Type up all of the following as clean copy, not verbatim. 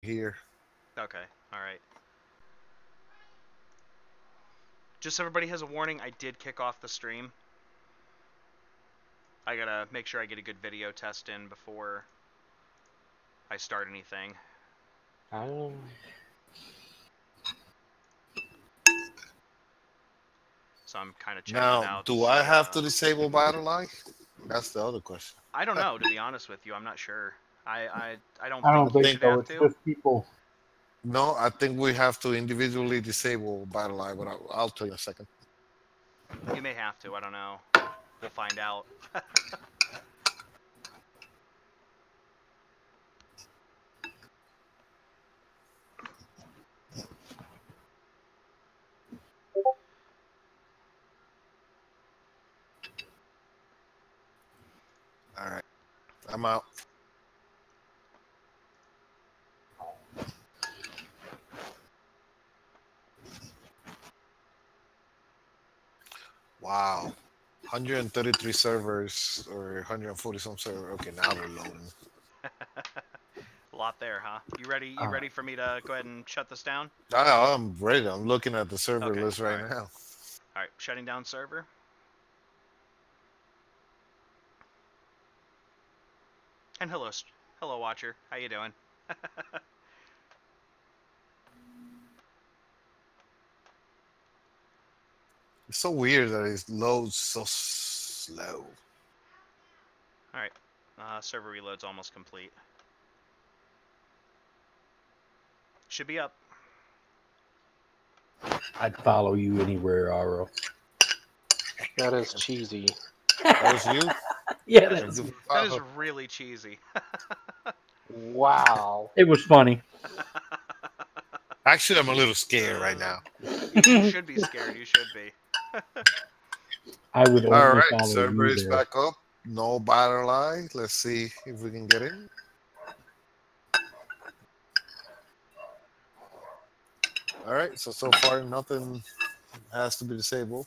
here. Okay, alright. Just so everybody has a warning, I did kick off the stream. I gotta make sure I get a good video test in before I start anything. Um, So I'm kind of checking Now, out do I have to disable battle eye? That's the other question. I don't know, to be honest with you. I'm not sure. I don't I don't think you think think should so. have It's to. just people. No, I think we have to individually disable battle eye, but I'll tell you in a second. You may have to. I don't know. We'll find out. All right, I'm out. Wow, 133 servers or 140 some server. Okay, now they're loading. A lot there, huh? You ready? You Uh, ready for me to go ahead and shut this down? I'm ready. I'm looking at the server Okay. list All right right. now. All right. Shutting down server. And hello, watcher. How you doing? It's so weird that it loads so slow. All right. Server reload's almost complete. Should be up. I'd follow you anywhere, Aro. that is cheesy. That was you? Yeah, Thank you for That is follow. really cheesy. Wow. it was funny. Actually, I'm a little scared right now. You should be scared. You should be. I would All only right, follow server you is there. back up. No battle eye. Let's see if we can get in. All right, so far nothing has to be disabled.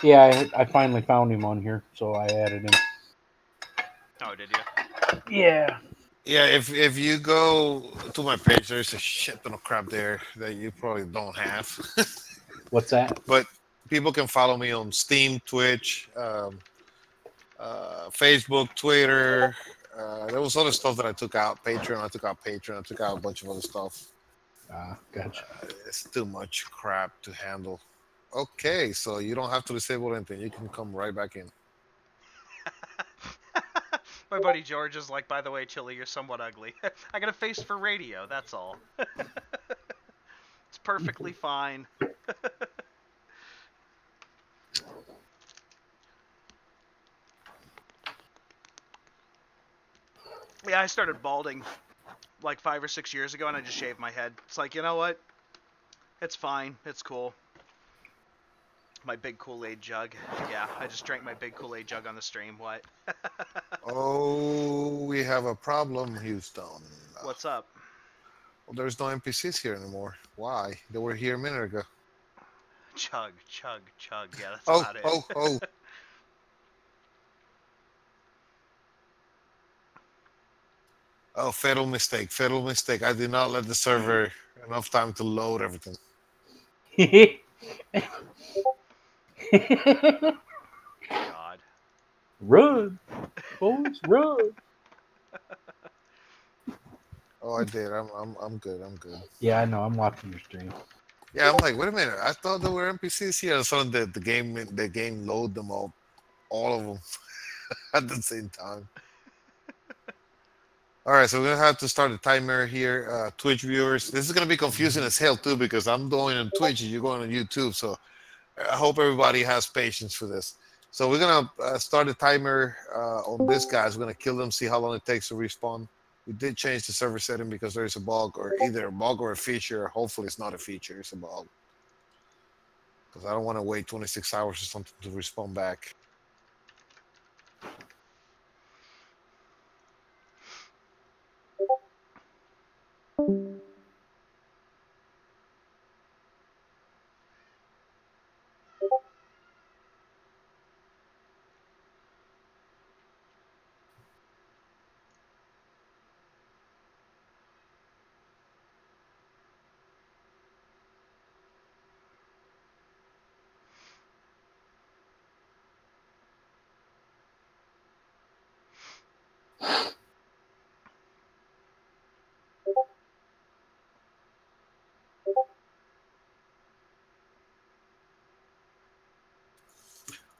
Yeah, I finally found him on here, so I added him. Oh, did you? Yeah. Yeah, if you go to my page, there's a shit ton of crap there that you probably don't have. What's that? But people can follow me on Steam, Twitch, Facebook, Twitter. There was other stuff that I took out. Patreon, I took out Patreon. I took out a bunch of other stuff. Ah, gotcha. It's too much crap to handle. Okay, so you don't have to disable anything. You can come right back in. My buddy George is like, by the way, Chili, you're somewhat ugly. I got a face for radio. That's all. It's perfectly fine. Yeah, I started balding like 5 or 6 years ago, and I just shaved my head. It's like, you know what? It's fine. It's cool. My big Kool-Aid jug. Yeah, I just drank my big Kool-Aid jug on the stream. What? Oh, we have a problem, Houston. What's up? Well, there's no NPCs here anymore. Why? They were here a minute ago. Chug, chug, chug. Yeah, that's Oh, about it. oh, oh. Oh, fatal mistake. Fatal mistake. I did not let the server enough time to load everything. God. Run, boys, run. Oh, I did. I'm good. I'm good. Yeah, I know. I'm watching your stream. Yeah, I'm like, wait a minute. I thought there were NPCs here. And suddenly the game load them all of them at the same time. All right, so we're gonna have to start a timer here. Twitch viewers, this is gonna be confusing as hell too because I'm going on Twitch and you're going on YouTube. So I hope everybody has patience for this. So we're gonna start a timer on this guys. We're gonna kill them, see how long it takes to respawn. We did change the server setting because there is a bug, or either a bug or a feature. Hopefully, it's not a feature; it's a bug. Because I don't want to wait 26 hours or something to respawn back.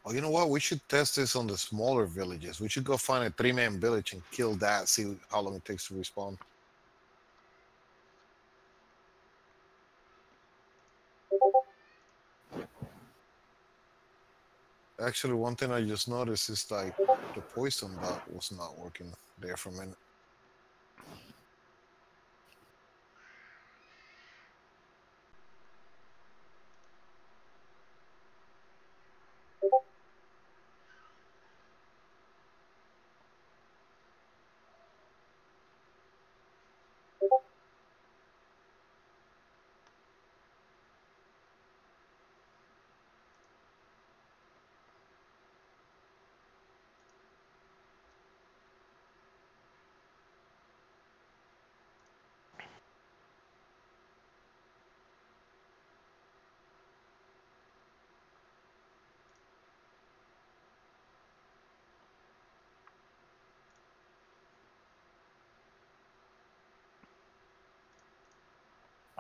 Oh, you know what? We should test this on the smaller villages. We should go find a 3-man village and kill that. See how long it takes to respawn. Actually, one thing I just noticed is like the poison bot was not working there for a minute.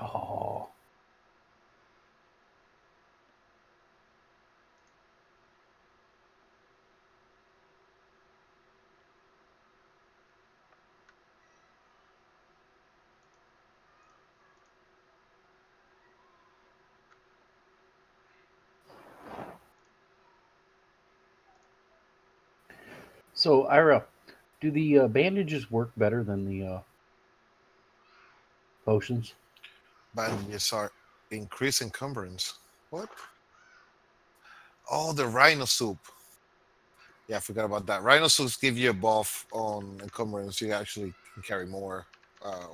Oh, so Ira, do the bandages work better than the potions? Bandages are increase encumbrance. What? Oh, the rhino soup. Yeah, I forgot about that. Rhino soups give you a buff on encumbrance. You actually can carry more uh,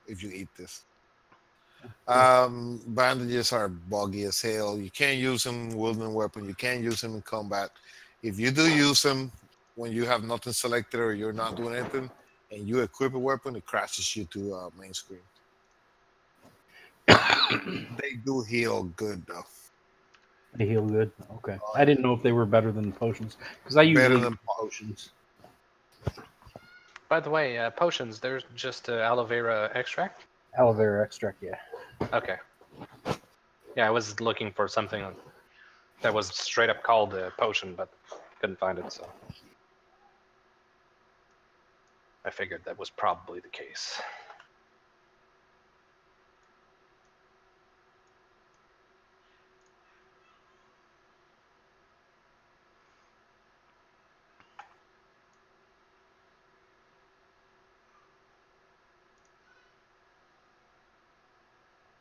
if you eat this. Bandages are buggy as hell. You can't use them wielding a weapon. You can't use them in combat. If you do use them when you have nothing selected or you're not doing anything, and you equip a weapon, it crashes you to main screen. They do heal good though. They heal good. Okay, I didn't know if they were better than the potions because I usually than use potions. By the way, potions, there's just aloe vera extract? Aloe vera extract, yeah. Okay. Yeah, I was looking for something that was straight up called a potion, but couldn't find it, so I figured that was probably the case.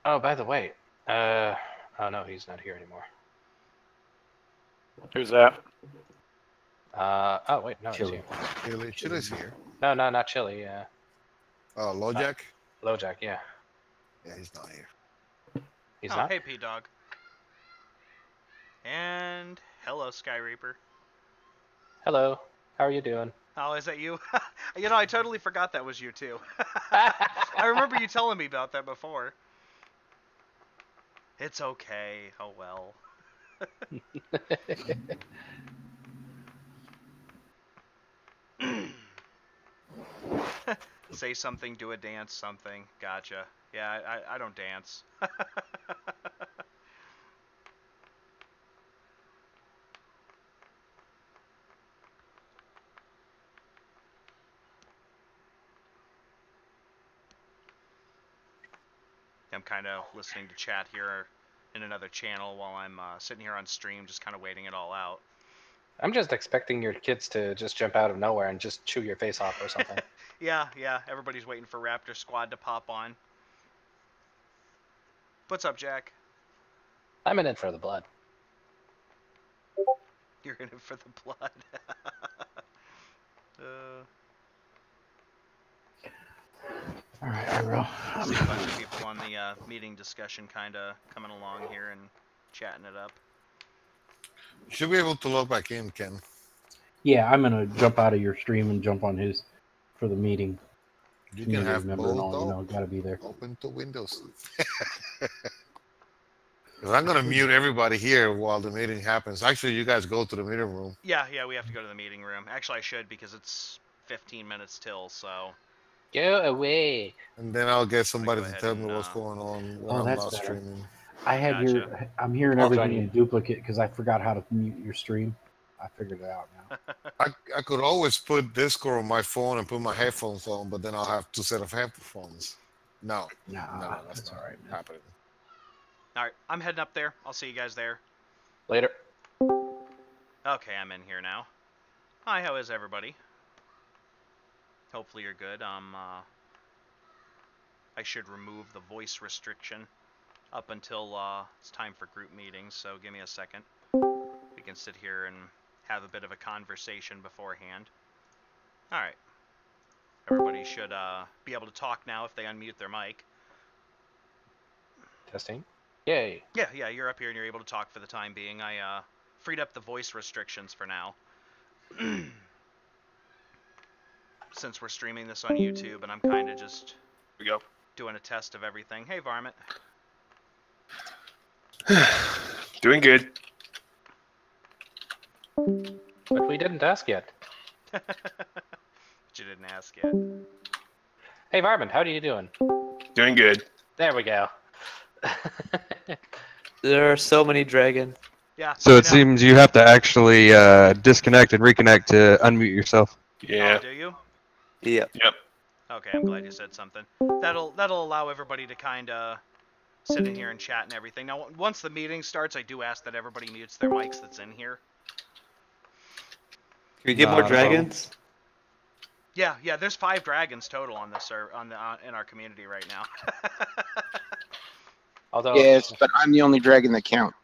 Oh, by the way, oh no, he's not here anymore. Who's that? Oh wait, no, Chili. he's here. Chili's here. No, not Chili. Oh, Lojack? LoJack, yeah, Yeah, he's not here. he's Oh, not. hey, P-Dog. And hello, Sky Reaper. Hello, how are you doing? Oh, is that you? You know, I totally forgot that was you, too. I remember you telling me about that before. It's okay. Oh, well. Say something, do a dance, something. Gotcha. Yeah, I don't dance. I'm kind of listening to chat here in another channel while I'm sitting here on stream, just kind of waiting it all out. I'm just expecting your kids to just jump out of nowhere and just chew your face off or something. Yeah, everybody's waiting for Raptor Squad to pop on. What's up, Jack? I'm in it for the blood. You're in it for the blood. All right, Ira. I see a bunch of people on the meeting discussion kind of coming along here and chatting it up. You should be able to log back in, Ken. Yeah, I'm gonna jump out of your stream and jump on his for the meeting. You Community can have member and both all, you know, gotta be there. open to Windows. Because I'm going to mute everybody here while the meeting happens. Actually, you guys go to the meeting room. Yeah, we have to go to the meeting room. Actually, I should because it's 15 minutes till, so... Go away. And then I'll get somebody go to ahead tell and, me what's going on when I'm that's not better. streaming. I had Gotcha. I'm hearing I'll join everything you. in duplicate because I forgot how to mute your stream. I figured it out now. I could always put Discord on my phone and put my headphones on, but then I'll have two set of headphones. No, Nah, that's that's not all right, man. happening. All right, I'm heading up there. I'll see you guys there. Later. Okay, I'm in here now. Hi, how is everybody? Hopefully you're good. I should remove the voice restriction up until it's time for group meetings, so give me a second. We can sit here and have a bit of a conversation beforehand. Alright. Everybody should be able to talk now if they unmute their mic. Testing. Yay. Yeah, you're up here and you're able to talk for the time being. I freed up the voice restrictions for now. Since we're streaming this on YouTube and I'm kind of just we go. doing a test of everything. Hey, Varmint. Doing good. But we didn't ask yet. But you didn't ask yet. Hey, Varmint, how are you doing? Doing good. There we go. There are so many dragons. Yeah. So I it know. seems you have to actually disconnect and reconnect to unmute yourself. Yeah. Oh, do you? Yep. Yep. Okay, I'm glad you said something. That'll allow everybody to kind of sit in here and chat and everything. Now, once the meeting starts, I do ask that everybody mutes their mics that's in here. Can we get more Not a problem. dragons? Yeah, there's 5 dragons total on this in our community right now. Although, Yes, but I'm the only dragon that count.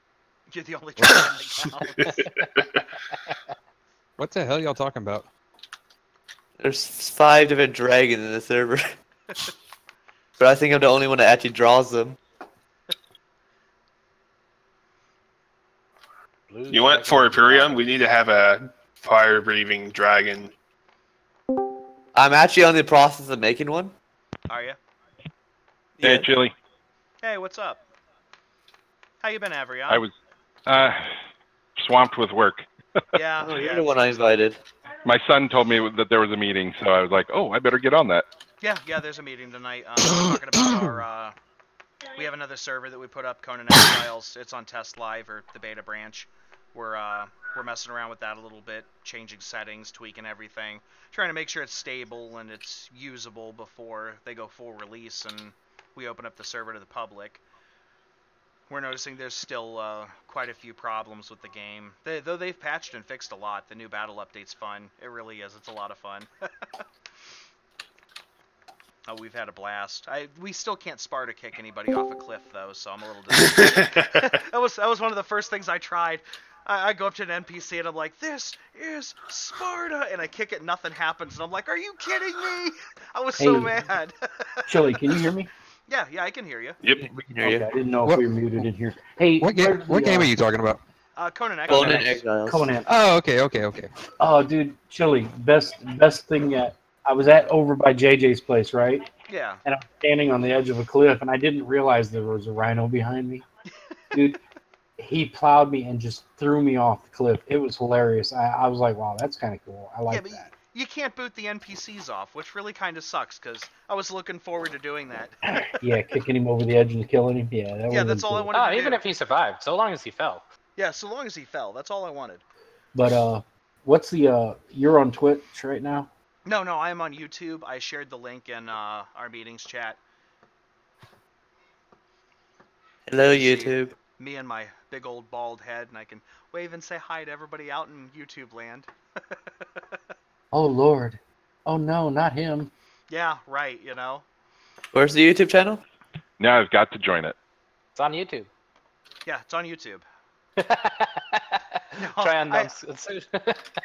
You're the only dragon that counts. What the hell y'all talking about? There's 5 different dragons in the server. But I think I'm the only one that actually draws them. You went for Imperium? We need to have a fire-breathing dragon. I'm actually on the process of making one. Are you? Hey, Chili. Hey, what's up? How you been, Avrion? I was swamped with work. Yeah. Oh, you're yeah. the one I invited. My son told me that there was a meeting, so I was like, oh, I better get on that. Yeah, there's a meeting tonight. We're talking about our, we have another server that we put up, Conan Exiles. It's on Test Live, or the beta branch. We're messing around with that a little bit, changing settings, tweaking everything, trying to make sure it's stable and it's usable before they go full release and we open up the server to the public. We're noticing there's still quite a few problems with the game. Though they've patched and fixed a lot, the new battle update's fun. It really is. It's a lot of fun. Oh, we've had a blast. We still can't Sparta kick anybody off a cliff, though, so I'm a little disappointed. that was one of the first things I tried. I go up to an NPC and I'm like, this is Sparta! And I kick it, nothing happens. And I'm like, are you kidding me? I was so mad. Chili, can you hear me? Yeah, I can hear you. Yep. We can hear you. Okay, I didn't know What- if we were muted in here. Hey, What game? What game are you talking about? Conan Exiles. Conan Exiles. Conan. Oh, okay. Oh, dude, Chili, best thing yet. I was over by JJ's place, right? Yeah. And I'm standing on the edge of a cliff, and I didn't realize there was a rhino behind me. Dude, he plowed me and just threw me off the cliff. It was hilarious. I was like, wow, that's kind of cool. I like but that. you can't boot the NPCs off, which really kind of sucks, because I was looking forward to doing that. Yeah, kicking him over the edge and killing him. Yeah, that Yeah, would've that's been all I cool. wanted to even do. if he survived, so long as he fell. Yeah, so long as he fell. That's all I wanted. But what's the you're on Twitch right now? No, I am on YouTube. I shared the link in our meetings chat. Hello, See YouTube. Me and my big old bald head, and I can wave and say hi to everybody out in YouTube land. Oh Lord. Oh no, not him. Yeah, right, you know. Where's the YouTube channel? Now I've got to join it. It's on YouTube. Yeah, it's on YouTube. Try on I- those.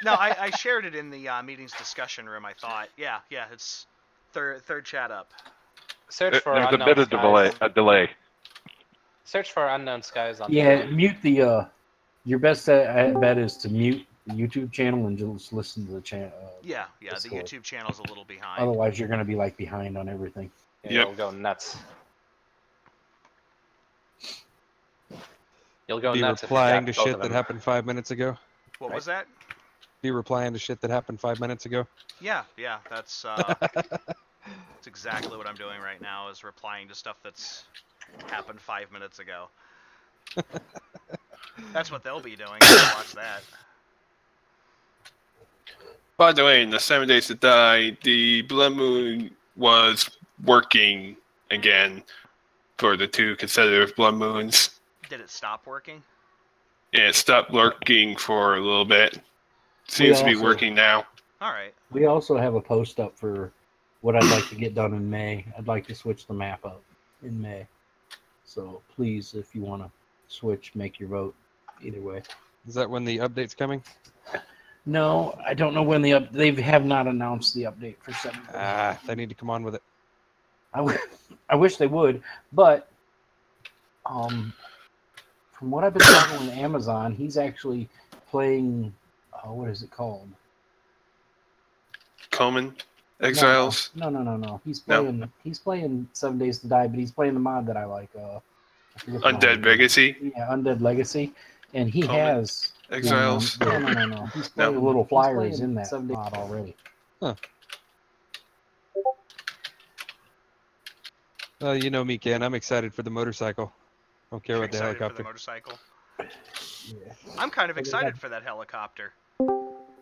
No, I shared it in the meetings discussion room, I thought. Yeah, it's third chat up. Search for There's a unknown bit of skies. delay. Search for unknown skies on. Yeah, mute the your best bet is to mute the YouTube channel and just listen to the channel. Yeah, the Discord. YouTube channel's a little behind. Otherwise, you're gonna be like behind on everything. Yeah, Yep. You'll go nuts. You'll go Be nuts. if you replying got to both shit of that them. happened 5 minutes ago. What was that? Be replying to shit that happened 5 minutes ago. Yeah, that's that's exactly what I'm doing right now, is replying to stuff that's happened 5 minutes ago. That's what they'll be doing. I'll watch that. By the way, in the 7 Days to Die, the blood moon was working again for the 2 consecutive blood moons. Did it stop working? Yeah, it stopped working for a little bit. Seems to be working now. All right. We also have a post up for what I'd like to get done in May. I'd like to switch the map up in May. So please, if you want to switch, make your vote. Either way. Is that when the update's coming? No, I don't know when they have not announced the update for 7 days. They need to come on with it. I wish they would, but from what I've been talking with Amazon, he's actually playing. What is it called? Common Exiles. No. He's playing 7 Days to Die, but he's playing the mod that I like. Undead Legacy. Yeah, Undead Legacy, and he Common has Exiles. No. He's playing little flyers in that mod already. Huh. Well, you know me, Ken. I'm excited for the motorcycle. I don't care about the Excited helicopter. For the motorcycle. Yeah. I'm kind of excited for that helicopter.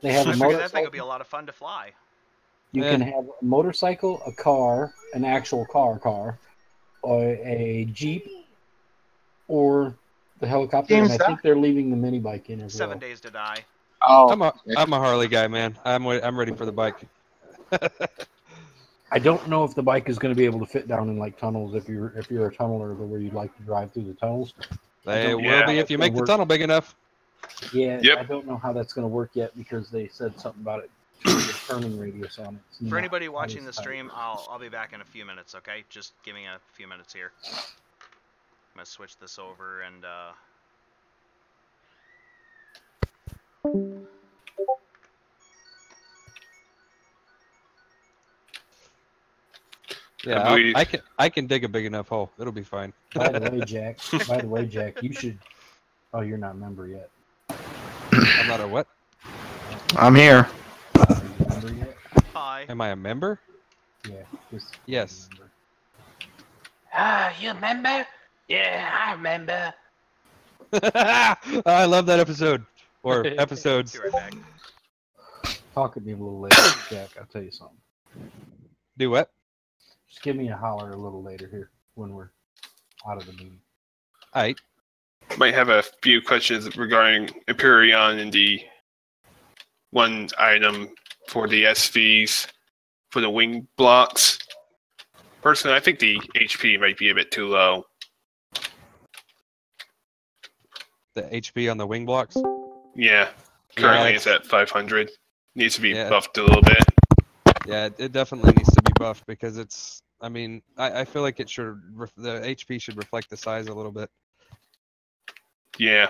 They have I a figure that thing motorcycle. will be a lot of fun to fly. You can have a motorcycle, a car, an actual car, or a Jeep, or the helicopter. And I think they're leaving the mini bike in as well. 7 Days to Die. Oh, I'm a Harley guy, man. I'm ready for the bike. I don't know if the bike is going to be able to fit down in like tunnels if you're a tunneler where you'd like to drive through the tunnels. They will be if you make the tunnel big enough. Yeah, Yep. I don't know how that's going to work yet because they said something about it. The turning radius on it. For anybody watching the stream, I'll be back in a few minutes, okay? Just give me a few minutes here. I'm going to switch this over and... Yeah, I can dig a big enough hole. It'll be fine. By the way, Jack, you should. Oh, you're not a member yet. I'm not a what? I'm here. Are you a member yet? Hi. Am I a member? Yeah. Yes. You remember? Yeah, I remember. I love that episode. Or episodes. Be right back. Talk at me a little later, Jack. I'll tell you something. Do what? Just give me a holler a little later here when we're out of the meeting. Aight. Might have a few questions regarding Empyrean and the one item for the SVs for the wing blocks. Personally, I think the HP might be a bit too low. The HP on the wing blocks? Yeah, currently Yeah, it's at 500. Needs to be Yeah. buffed a little bit. Yeah, it definitely needs to be buffed because it's. I mean, I feel like it should. The HP should reflect the size a little bit Yeah,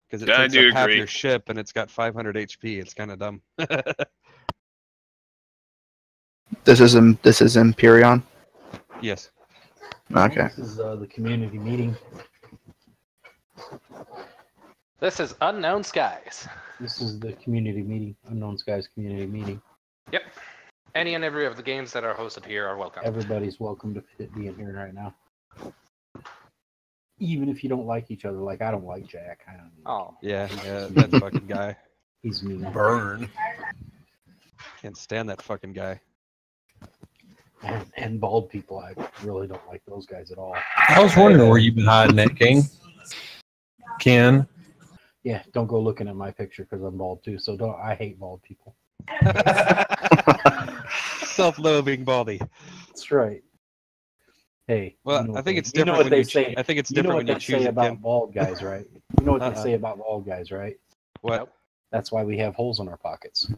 because it I takes do up half agree. your ship and it's got 500 HP. It's kind of dumb. This is Empyrean. Yes. Okay. This is the community meeting. This is Unknown Skies. This is the community meeting. Unknown Skies community meeting. Yep. Any and every of the games that are hosted here are welcome. Everybody's welcome to be in here right now. Even if you don't like each other, like I don't like Jack. I don't. Oh. Yeah. That fucking guy. He's mean. Burn. Can't stand that fucking guy. And bald people, I really don't like those guys at all. I was wondering where you've been hiding at, King. Ken. Yeah, don't go looking at my picture because I'm bald too. So don't. I hate bald people. Self-loathing baldy. That's right. Hey. Well, you know I think what it's they- you know different what when they you say. I think it's You know different what when you they choose say it, about Kim. bald guys, right? You know what they Uh-uh. say about bald guys, right? What? That's why we have holes in our pockets.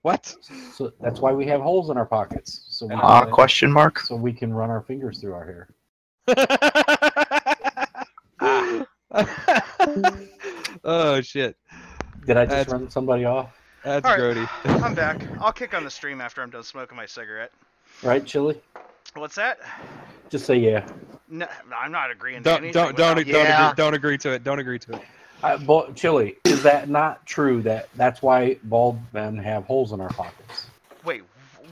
What? So that's why we have holes in our pockets. So we Question mark? so we can run our fingers through our hair. Oh shit. Did I just That's- run somebody off? That's All right, grody. I'm back. I'll kick on the stream after I'm done smoking my cigarette. Right, Chili? What's that? Just say yeah. No, I'm not agreeing to Don't anything. don't don't without- Yeah. don't agree to it. Don't agree to it. Chili, is that not true? That's why bald men have holes in our pockets? Wait,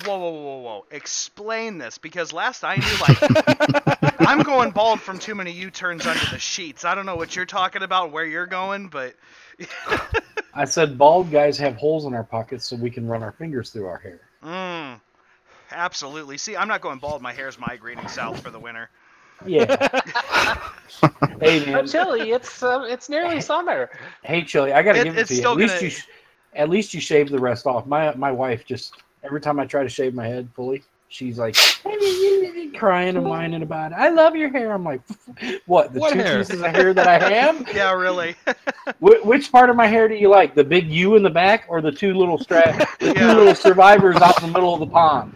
whoa. Explain this, because last I knew, like, I'm going bald from too many U-turns under the sheets. I don't know what you're talking about, where you're going, but I said bald guys have holes in our pockets so we can run our fingers through our hair. Absolutely. See, I'm not going bald. My hair's migrating south for the winter. Yeah. Hey man. Oh, Chili, it's nearly summer. Hey Chili, I gotta give it it's to you. still At least you shave the rest off. My wife just every time I try to shave my head fully, she's like crying and whining about it. I love your hair. I'm like, what? The What two hair? pieces of hair that I have? Yeah, really. Which part of my hair do you like? The big U in the back, or the two little two little survivors out in the middle of the pond?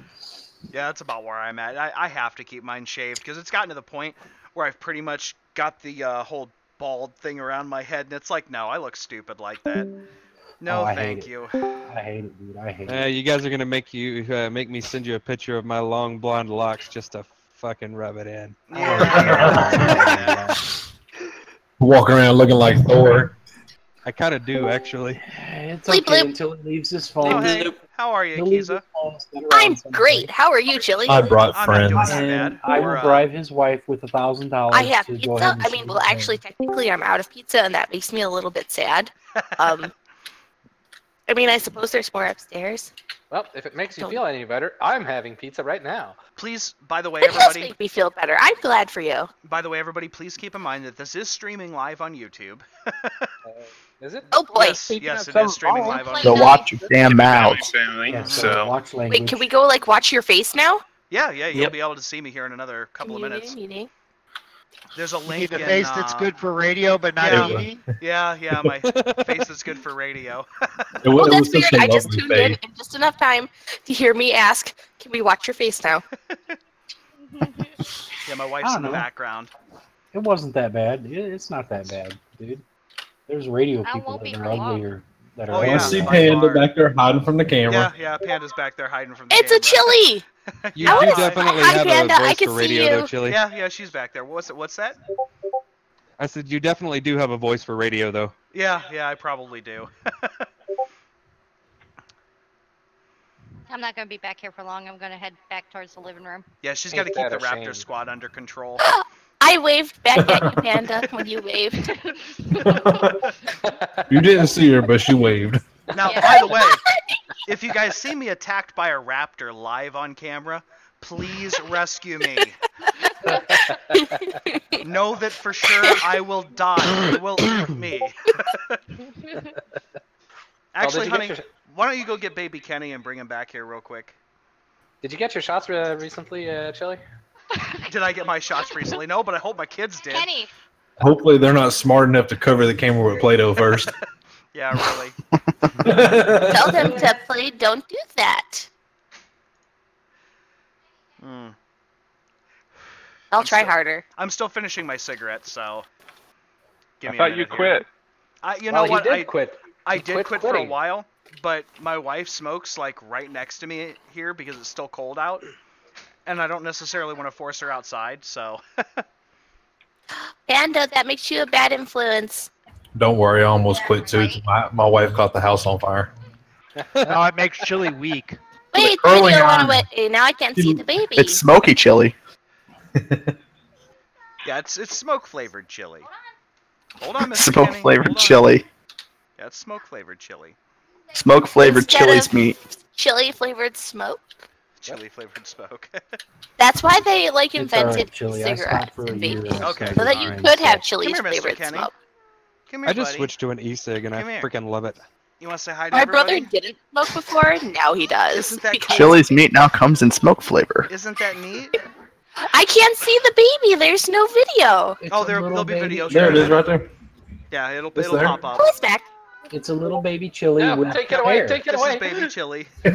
Yeah, that's about where I'm at. I have to keep mine shaved because it's gotten to the point where I've pretty much got the whole bald thing around my head, and it's like, no, I look stupid like that. No, thank you. I hate it, dude. I hate it. You guys are gonna make me send you a picture of my long blonde locks just to fucking rub it in. Yeah. Walking around looking like Thor. I kind of do actually. It's okay until he leaves his phone. Oh, hey, how are you, Kiza? I'm great. How are you, Chili? I brought friends. And I will bribe his wife with $1,000. I have to pizza. go ahead and I mean, well, actually, technically, I'm out of pizza, and that makes me a little bit sad. I mean, I suppose there's more upstairs. Well, if it makes you feel any better, I'm having pizza right now. Please, by the way, It does everybody. make me feel better. I'm glad for you. By the way, everybody, please keep in mind that this is streaming live on YouTube. Is it? Oh boy. Yes, it is streaming live on So YouTube. watch your damn mouths. Family, Yeah, so watch language. Wait, can we go like watch your face now? Yeah, you'll Yep. be able to see me here in another couple of minutes. Meeting. There's a You link need a in, face that's good for radio but not yeah. TV. Yeah, my face is good for radio. Well, It that's was such weird. a I just lovely tuned in face. in just enough time to hear me ask, "Can we watch your face now?" Yeah, my wife's in the background. It wasn't that bad. It's not that bad, dude. There's radio I people won't be that for are long. uglier. That Oh, are I yeah. want to see by Panda far. back there hiding from the camera. Yeah, Panda's back there hiding from the It's a camera. Chili. You I do wanna say definitely hi, have Panda. a I voice can for see radio, you. though, Chili. Yeah, she's back there. What's that? I said you definitely do have a voice for radio, though. Yeah, I probably do. I'm not going to be back here for long. I'm going to head back towards the living room. Yeah, she's got Ain't to keep that the a Raptor shame. squad under control. I waved back at you, Panda, when you waved. You didn't see her, but she waved. Now, Yeah. by the way, if you guys see me attacked by a raptor live on camera, please rescue me. Know that for sure I will die. It will eat me. Actually, you honey, get your- why don't you go get baby Kenny and bring him back here real quick? Did you get your shots recently, Chili? Did I get my shots recently? No, but I hope my kids did. Kenny, Hopefully they're not smart enough to cover the camera with Play-Doh first. Yeah, really. Tell them to play. Don't do that. I'll try harder. I'm still finishing my cigarette, so give I me a thought you minute here. quit. You know Well, what? he did quit. I He did quit for a quitting. while, but my wife smokes like right next to me here because it's still cold out, and I don't necessarily want to force her outside. So Panda, that makes you a bad influence. Don't worry, I almost quit too. My wife caught the house on fire. No, it makes Chili weak. Wait, curling video iron. on it. Now I can't see the baby. It's smoky chili. yeah, it's smoke flavored chili. Hold on, Mr. Smoke Kenny. flavored Hold on. chili. Yeah, it's smoke flavored chili. Smoke flavored Instead chili's of meat. Chili flavored smoke. Chili flavored smoke. That's why they like It's all right, invented Chili. I stopped cigarettes for a and year. vaping, Okay. so that you Fine, could so- have chili Come here, Mr. flavored Kenny. smoke. Come here, I just buddy. switched to an e-cig and Come I here. freaking love it. You want to say hi to My everybody? brother didn't smoke before. Now he does. Isn't that because- Chili's meat now comes in smoke flavor. Isn't that neat? I can't see the baby. There's no video. It's Oh, a there'll little be baby videos. There it for is right there. Yeah, it'll It's it'll there. pop up. Oh, it's back. It's a little baby chili Yeah, with take it away. hair. Take it This away. is baby chili. One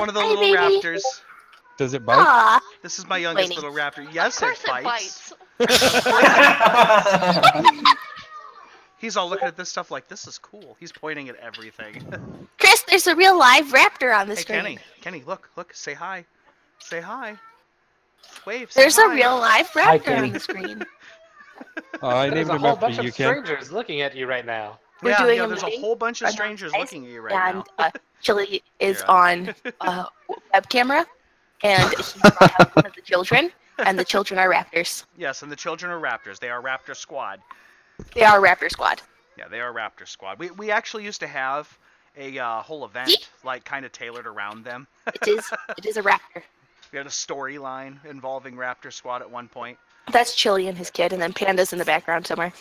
of the Hi, little baby. raptors. Does it bite? Aw. This is my youngest Waiting. little raptor. Yes, of course it bites. bites. He's all looking at this stuff like, this is cool. He's pointing at everything. Chris, there's a real live raptor on the Hey, screen. Kenny, look, say hi. Say hi. Wave, say There's hi. a real live Hi, raptor Kenny. on the screen. Oh, I There's named a him whole after bunch you, of Ken. strangers looking at you right now. We're Yeah, doing yeah, a there's a meeting whole bunch of right now, strangers guys, looking at you right and now. Chili is Here. on web camera, and he brought out one of the children, and the children are raptors. Yes, and the children are raptors. They are Raptor Squad. They are Raptor Squad. Yeah, they are Raptor Squad. We actually used to have a whole event like kind of tailored around them. It is a raptor. We had a storyline involving Raptor Squad at one point. That's Chili and his kid, and then Panda's in the background somewhere.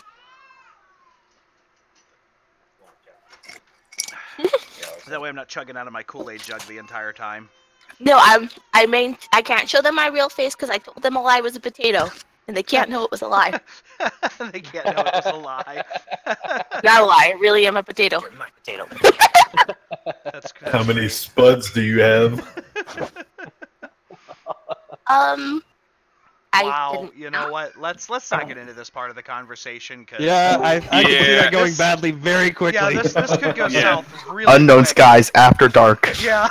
That way I'm not chugging out of my Kool-Aid jug the entire time. No, I can't show them my real face because I told them a lie was a potato, and they can't know it was a lie. They can't know it was a lie. Not a lie. I really am a potato. My potato. That's How many spuds do you have? Wow, you know what? Let's not get into this part of the conversation. Cause Yeah, I can see that going badly very quickly. Yeah, this could go south really Unknown quick. Skies After Dark. Yeah.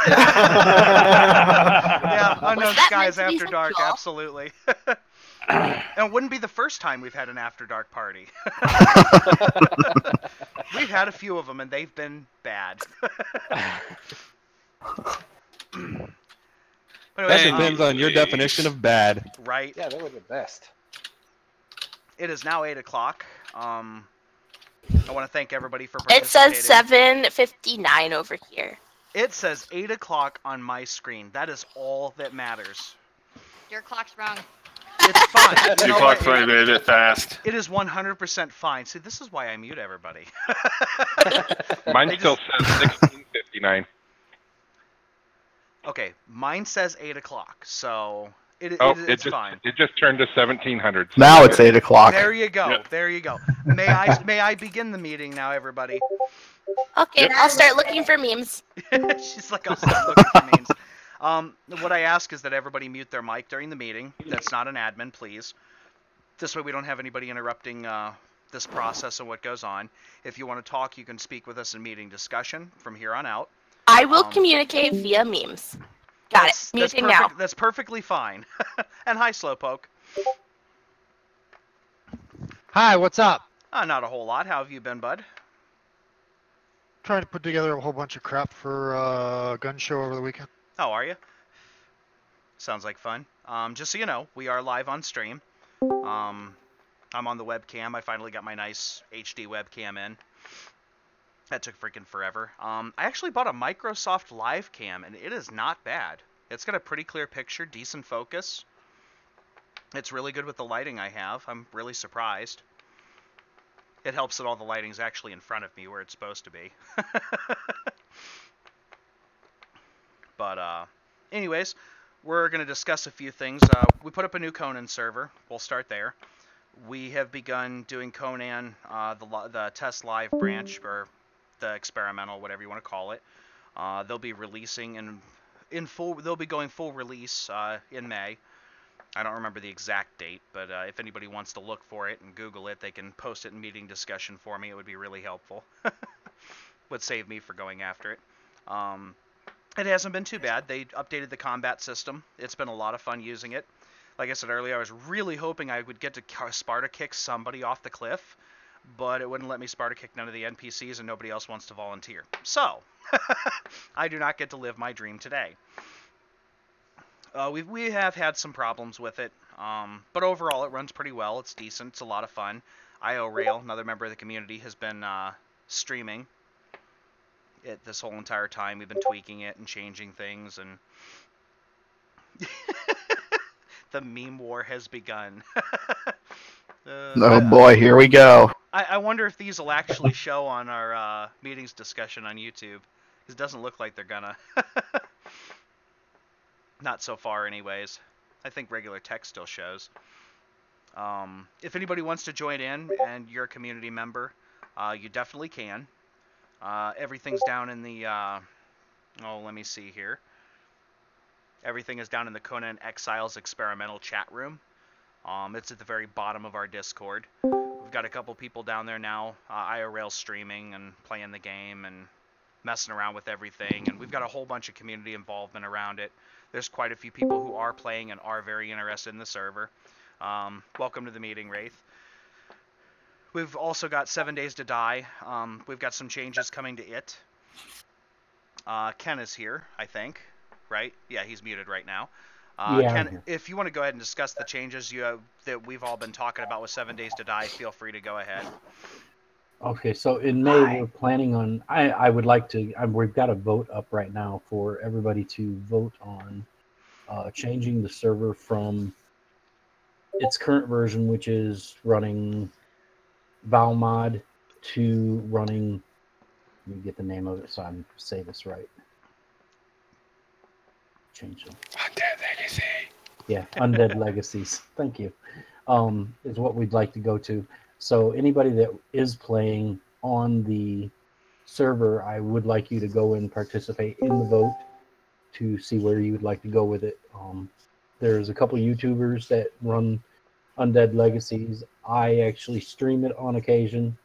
Yeah, Unknown Skies After Dark, absolutely. And it wouldn't be the first time we've had an After Dark party. We've had a few of them, and they've been bad. But That anyways, depends on your definition of bad. Right. Yeah, they were the best. It is now 8 o'clock. I want to thank everybody for It participating. says 7:59 over here. It says 8 o'clock on my screen. That is all that matters. Your clock's wrong. It's fine. You Your know clock's what? running a bit fast. It is 100% fine. See, this is why I mute everybody. Mine still says 16:59. Okay, mine says 8 o'clock, so it's fine. It just turned to 1700. Now it's 8 o'clock. There you go. Yep. There you go. May I begin the meeting now, everybody? Okay, I'll start looking for memes. She's like, I'll start looking for memes. What I ask is that everybody mute their mic during the meeting. That's not an admin, please. This way we don't have anybody interrupting this process and what goes on. If you want to talk, you can speak with us in meeting discussion from here on out. I will communicate via memes. Got it. Muting now. That's perfectly fine. And hi, Slowpoke. Hi, what's up? Not a whole lot. How have you been, bud? Trying to put together a whole bunch of crap for a gun show over the weekend. How are you? Sounds like fun. Just so you know, we are live on stream. I'm on the webcam. I finally got my nice HD webcam in. That took freaking forever. I actually bought a Microsoft Live Cam, and it is not bad. It's got a pretty clear picture, decent focus. It's really good with the lighting I have. I'm really surprised. It helps that all the lighting's actually in front of me where it's supposed to be. But, anyways, we're going to discuss a few things. We put up a new Conan server. We'll start there. We have begun doing Conan, the test live branch, or the experimental, whatever you want to call it. They'll be releasing they'll be going full release in May. I don't remember the exact date, but if anybody wants to look for it and Google it, they can post it in meeting discussion for me. It would be really helpful. Would save me for going after it. It hasn't been too bad. They updated the combat system. It's been a lot of fun using it. Like I said earlier, I was really hoping I would get to Sparta kick somebody off the cliff, but it wouldn't let me Sparta kick none of the NPCs, and nobody else wants to volunteer. So, I do not get to live my dream today. We have had some problems with it, but overall it runs pretty well. It's decent. It's a lot of fun. IO another member of the community, has been streaming it this whole entire time. We've been tweaking it and changing things, and the meme war has begun. Oh boy, here we go. I wonder if these will actually show on our meetings discussion on YouTube. Because it doesn't look like they're gonna. Not so far anyways. I think regular text still shows. If anybody wants to join in and you're a community member, you definitely can. Everything's down in the... let me see here. Everything is down in the Conan Exiles experimental chat room. It's at the very bottom of our Discord. We've got a couple people down there now, IRL streaming and playing the game and messing around with everything. And we've got a whole bunch of community involvement around it. There's quite a few people who are playing and are very interested in the server. Welcome to the meeting, Wraith. We've also got 7 Days to Die. We've got some changes coming to it. Ken is here, I think. Right? Yeah, he's muted right now. Ken, if you want to go ahead and discuss the changes that we've all been talking about with 7 Days to Die, feel free to go ahead. Okay, so in May we're planning on. I would like to. We've got a vote up right now for everybody to vote on changing the server from its current version, which is running Valmod, to running. Let me get the name of it so I say this right. Change them. Undead Legacy. Yeah, Undead Legacies. Thank you. Is what we'd like to go to. So anybody that is playing on the server, I would like you to go and participate in the vote to see where you would like to go with it. There's a couple YouTubers that run Undead Legacies. I actually stream it on occasion.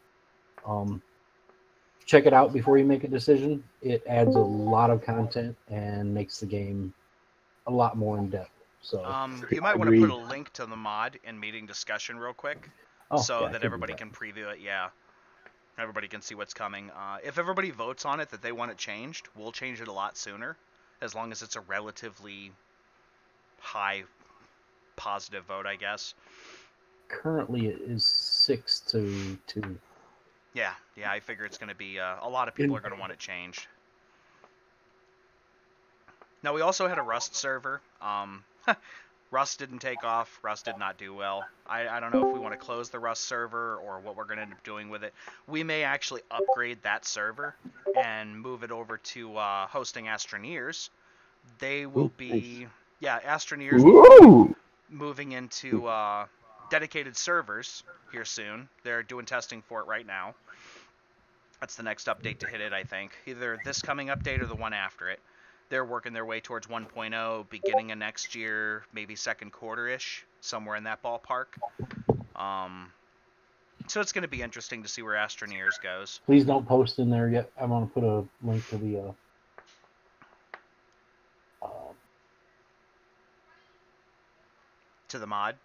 Check it out before you make a decision. It adds a lot of content and makes the game a lot more in depth. So you might want to put a link to the mod in meeting discussion real quick, so yeah, that everybody can preview it. Yeah, everybody can see what's coming. If everybody votes on it that they want it changed, we'll change it a lot sooner, as long as it's a relatively high positive vote, I guess. Currently, it is 6-2. Yeah, I figure it's going to be a lot of people are going to want it changed. Now, we also had a Rust server. Rust didn't take off. Rust did not do well. I don't know if we want to close the Rust server or what we're going to end up doing with it. We may actually upgrade that server and move it over to hosting Astroneers. They will be... Yeah, Astroneers will be moving into dedicated servers here soon. They're doing testing for it right now. That's the next update to hit it, I think. Either this coming update or the one after it. They're working their way towards 1.0 beginning of next year, maybe second quarter-ish, somewhere in that ballpark. So it's going to be interesting to see where Astroneers goes. Please don't post in there yet. I want to put a link to the... to the mod?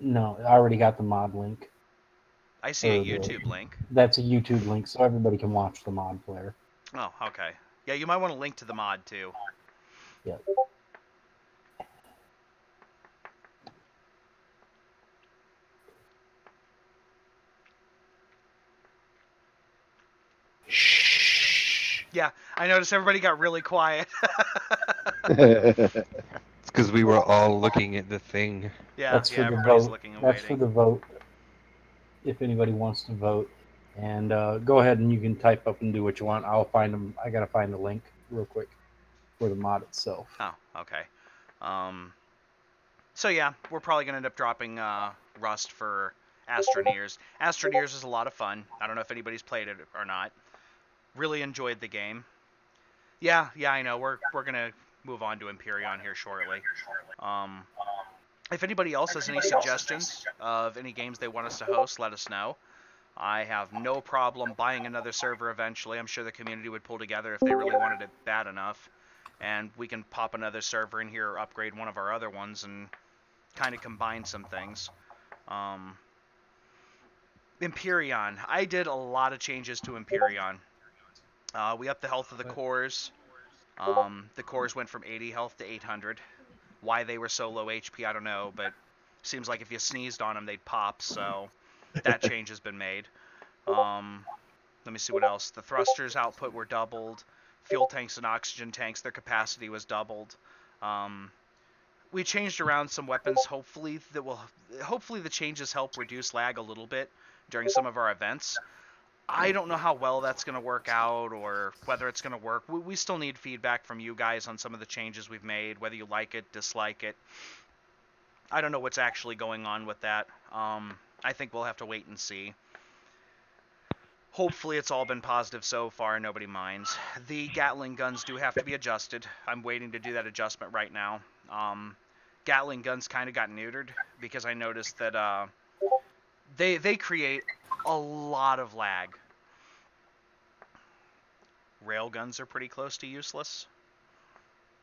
No, I already got the mod link. I see a YouTube link. That's a YouTube link, so everybody can watch the mod player. Oh, okay. Yeah, you might want to link to the mod, too. Yep. Yeah, I noticed everybody got really quiet. It's because we were all looking at the thing. Yeah, that's for the everybody's vote. looking and That's waiting. for the vote. If anybody wants to vote, and go ahead and you can type up and do what you want. I'll find them. I gotta find the link real quick for the mod itself. Oh, okay. So yeah, we're probably gonna end up dropping Rust for Astroneers. Astroneers is a lot of fun. I don't know if anybody's played it or not. Really enjoyed the game. Yeah, I know. We're gonna move on to Empyrean here shortly. If anybody else has any suggestions of any games they want us to host, let us know. I have no problem buying another server eventually. I'm sure the community would pull together if they really wanted it bad enough. And we can pop another server in here or upgrade one of our other ones and kind of combine some things. Empyrean. I did a lot of changes to Empyrean. We upped the health of the cores. The cores went from 80 health to 800. Why they were so low HP, I don't know, but seems like if you sneezed on them, they'd pop, so that change has been made. Let me see what else. The thrusters output were doubled. Fuel tanks and oxygen tanks, their capacity was doubled. We changed around some weapons. Hopefully the changes help reduce lag a little bit during some of our events. I don't know how well that's going to work out or whether it's going to work. We still need feedback from you guys on some of the changes we've made, whether you like it, dislike it. I don't know what's actually going on with that. I think we'll have to wait and see. Hopefully it's all been positive so far and nobody minds. The Gatling guns do have to be adjusted. I'm waiting to do that adjustment right now. Gatling guns kind of got neutered because I noticed that they create a lot of lag. Railguns are pretty close to useless.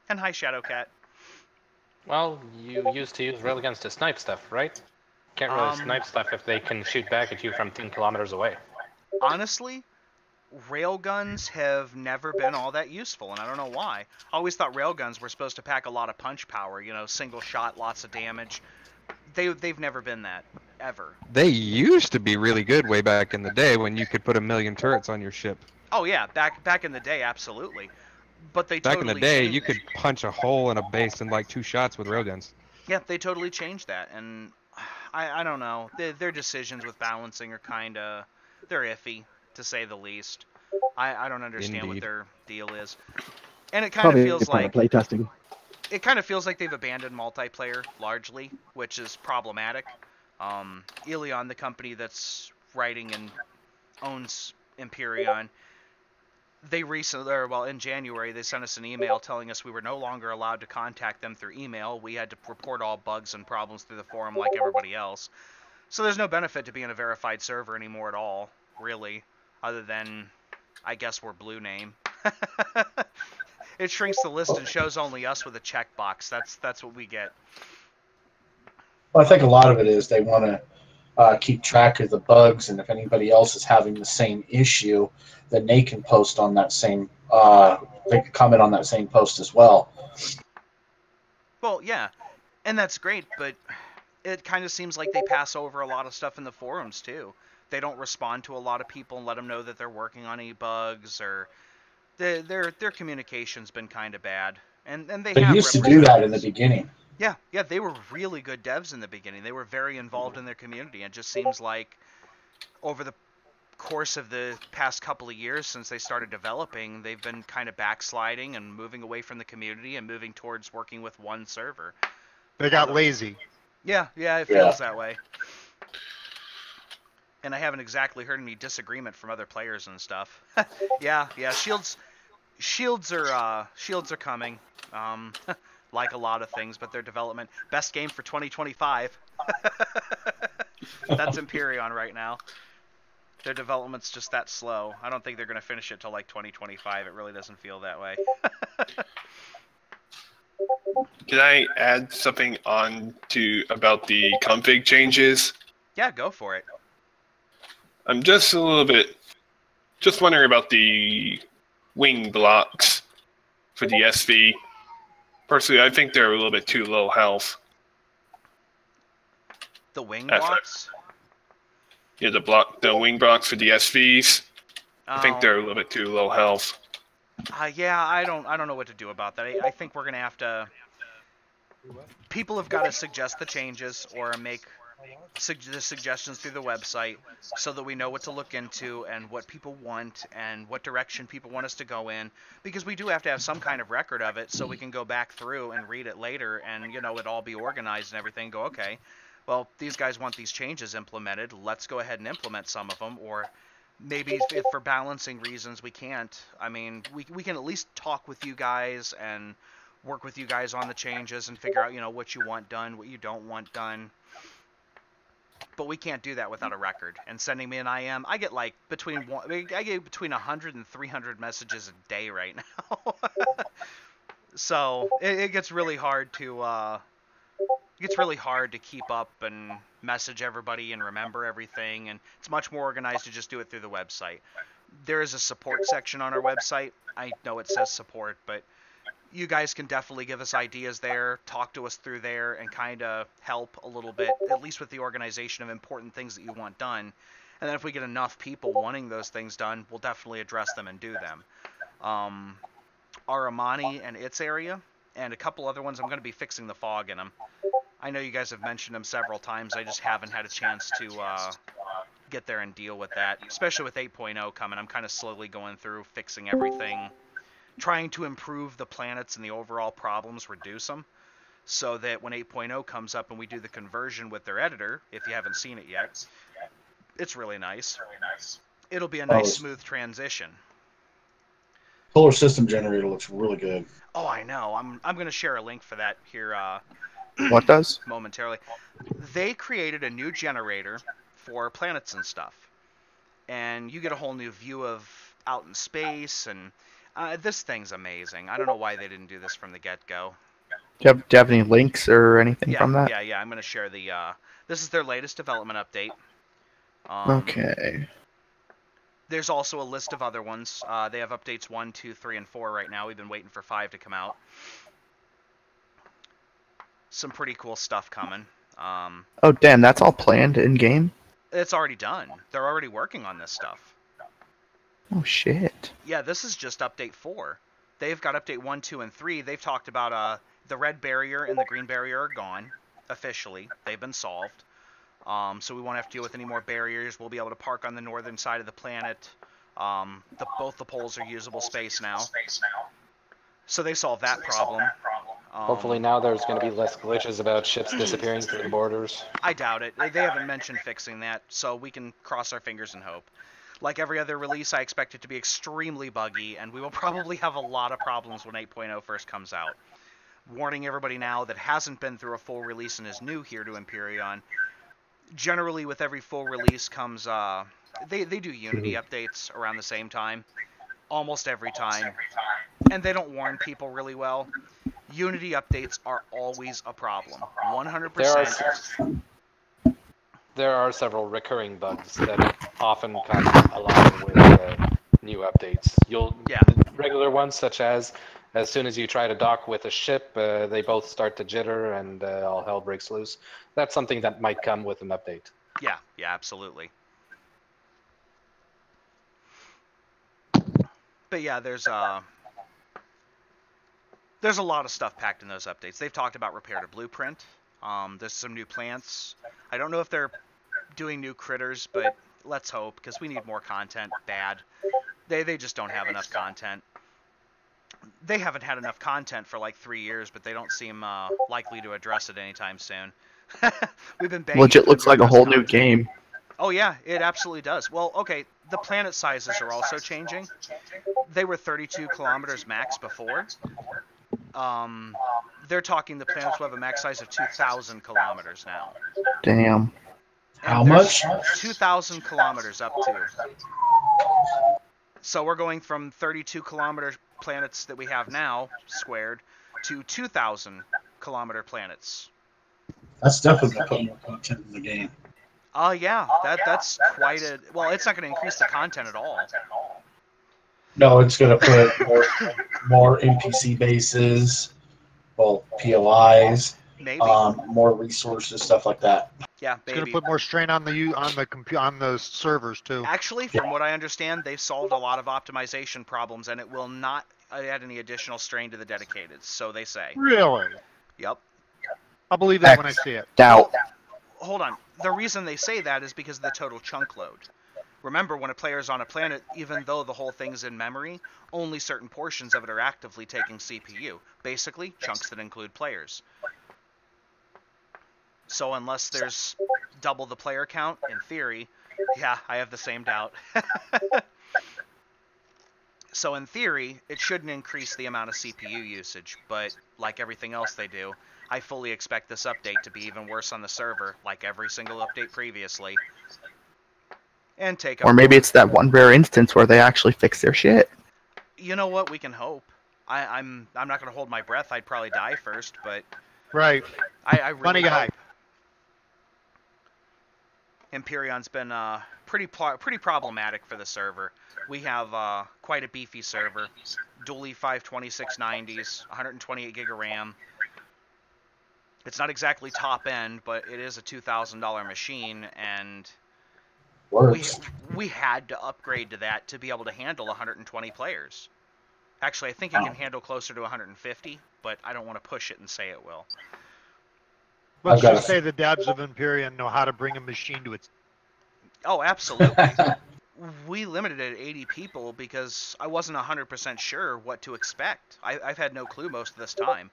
And hi, Shadowcat. Well, you used to use railguns to snipe stuff, right? Can't really snipe stuff if they can shoot back at you from 10 kilometers away. Honestly, railguns have never been all that useful, and I don't know why. I always thought railguns were supposed to pack a lot of punch power, you know, single shot, lots of damage. They've never been that. ever. They used to be really good way back in the day when you could put 1,000,000 turrets on your ship. Oh yeah, back in the day, absolutely. But they Back totally in the day, changed. you could punch a hole in a base in like 2 shots with railguns. Yeah, they totally changed that, and I don't know. Their decisions with balancing are they're iffy, to say the least. I don't understand what Indeed. their deal is, and it kind of Probably feels part of like playtesting. they've abandoned multiplayer largely, which is problematic. Ilion, the company that's writing and owns Empyrean, they recently, or well, in January, they sent us an email telling us we were no longer allowed to contact them through email. We had to report all bugs and problems through the forum like everybody else. So there's no benefit to being a verified server anymore at all, really, other than, I guess, we're Blue Name. It shrinks the list and shows only us with a checkbox. That's what we get. Well, I think a lot of it is they want to keep track of the bugs, and if anybody else is having the same issue, then they can post on that same. They can comment on that same post as well. Well, yeah, and that's great, but it kind of seems like they pass over a lot of stuff in the forums too. They don't respond to a lot of people and let them know that they're working on any bugs, or their communication's been kind of bad. And they have used to do that in the beginning. Yeah, they were really good devs in the beginning. They were very involved in their community. It just seems like over the course of the past couple of years since they started developing, they've been kind of backsliding and moving away from the community and moving towards working with one server. They got lazy. Yeah, it feels that way. And I haven't exactly heard any disagreement from other players and stuff. yeah, shields are coming. Like a lot of things, but their development, best game for 2025. That's Empyrean right now. Their development's just that slow. I don't think they're going to finish it till like 2025. It really doesn't feel that way. Can I add something on to about the config changes? Yeah, go for it. I'm just wondering about the wing blocks for the SV. Personally, I think they're a little bit too low health. The wing blocks? Yeah, the wing blocks for the SVs. I think they're a little bit too low health. Yeah, I don't know what to do about that. I think we're gonna have to. People have got to suggest the changes or make the suggestions through the website so that we know what to look into and what people want and what direction people want us to go in, because we do have to have some kind of record of it so we can go back through and read it later and, it all be organized and everything. Go, okay, well, these guys want these changes implemented, let's go ahead and implement some of them. Or maybe if for balancing reasons we can't, I mean, we can at least talk with you guys and work with you guys on the changes and figure out, what you want done, what you don't want done. But we can't do that without a record. And sending me an IM, I get like between 100 and 300 messages a day right now. So it gets really hard to keep up and message everybody and remember everything. And it's much more organized to just do it through the website. There is a support section on our website. I know it says support, but you guys can definitely give us ideas there, talk to us through there, and kind of help a little bit, at least with the organization of important things that you want done. And then if we get enough people wanting those things done, we'll definitely address them and do them. Aramani and its area, and a couple other ones, I'm going to be fixing the fog in them. I know you guys have mentioned them several times. I just haven't had a chance to get there and deal with that, especially with 8.0 coming. I'm kind of slowly going through, fixing everything, trying to improve the planets and the overall problems, reduce them, so that when 8.0 comes up and we do the conversion with their editor, if you haven't seen it yet, it's really nice. It'll be a nice, smooth transition. Solar system generator looks really good. Oh, I know. I'm going to share a link for that here What does? momentarily. They created a new generator for planets and stuff. And you get a whole new view of out in space, and this thing's amazing. I don't know why they didn't do this from the get-go. Do you have any links or anything from that? Yeah. I'm going to share the... this is their latest development update. Okay. There's also a list of other ones. They have updates 1, 2, 3, and 4 right now. We've been waiting for 5 to come out. Some pretty cool stuff coming. Oh, damn, that's all planned in game? It's already done. They're already working on this stuff. Oh, shit. Yeah, this is just update 4. They've got update 1, 2, and 3. They've talked about the red barrier and the green barrier are gone officially. They've been solved. So we won't have to deal with any more barriers. We'll be able to park on the northern side of the planet. Both the poles are usable space now. So they solved that problem. Hopefully now there's going to be less glitches about ships disappearing through the borders. I doubt it. They haven't mentioned fixing that, so we can cross our fingers and hope. Like every other release, I expect it to be extremely buggy, and we will probably have a lot of problems when 8.0 first comes out. Warning everybody now that hasn't been through a full release and is new here to Empyrean. Generally, with every full release comes, they do Unity updates around the same time. Almost every time. And they don't warn people really well. Unity updates are always a problem. 100%. There are several recurring bugs that often come along with new updates. The regular ones, such as soon as you try to dock with a ship, they both start to jitter and all hell breaks loose. That's something that might come with an update. Yeah, absolutely. But yeah, there's a lot of stuff packed in those updates. They've talked about repair to blueprint. There's some new plants. I don't know if they're doing new critters, but let's hope, because we need more content bad. They just don't have enough content. They haven't had enough content for like 3 years, but they don't seem likely to address it anytime soon. We've been banging. Legit looks like a whole new game. Oh yeah, it absolutely does. Well, okay, the planet sizes are also changing. They were 32 kilometers max before. They're talking the planets will have a max size of 2,000 kilometers now. Damn. How much? 2,000 kilometers up to. So we're going from 32 kilometer planets that we have now, squared, to 2,000 kilometer planets. That's definitely going to put more content in the game. Yeah, that's quite a... Well, it's not going to increase the content at all. No, it's going to put more NPC bases, well, POIs, maybe. More resources, stuff like that. Yeah, it's going to put more strain on the servers too. Actually, from what I understand, they've solved a lot of optimization problems, and it will not add any additional strain to the dedicated. So they say. Really? Yep. I'll believe that when I see it. Doubt. Hold on. The reason they say that is because of the total chunk load. Remember, when a player is on a planet, even though the whole thing's in memory, only certain portions of it are actively taking CPU. Basically, chunks that include players. So unless there's double the player count, in theory, yeah, I have the same doubt. So in theory, it shouldn't increase the amount of CPU usage, but like everything else they do, I fully expect this update to be even worse on the server, like every single update previously. And take Or maybe it's that one rare instance where they actually fix their shit. You know what? We can hope. I'm not going to hold my breath. I'd probably die first, but right. I really Funny guy. hope. Empyrion's been pretty problematic for the server. We have quite a beefy server. Dually 52690s, 128 gig of RAM. It's not exactly top end, but it is a $2,000 machine, and we had to upgrade to that to be able to handle 120 players. Actually, I think it can handle closer to 150, but I don't want to push it and say it will. Let's just say the dabs of Empyrean know how to bring a machine to its... Oh, absolutely. We limited it at 80 people because I wasn't 100% sure what to expect. I've had no clue most of this time.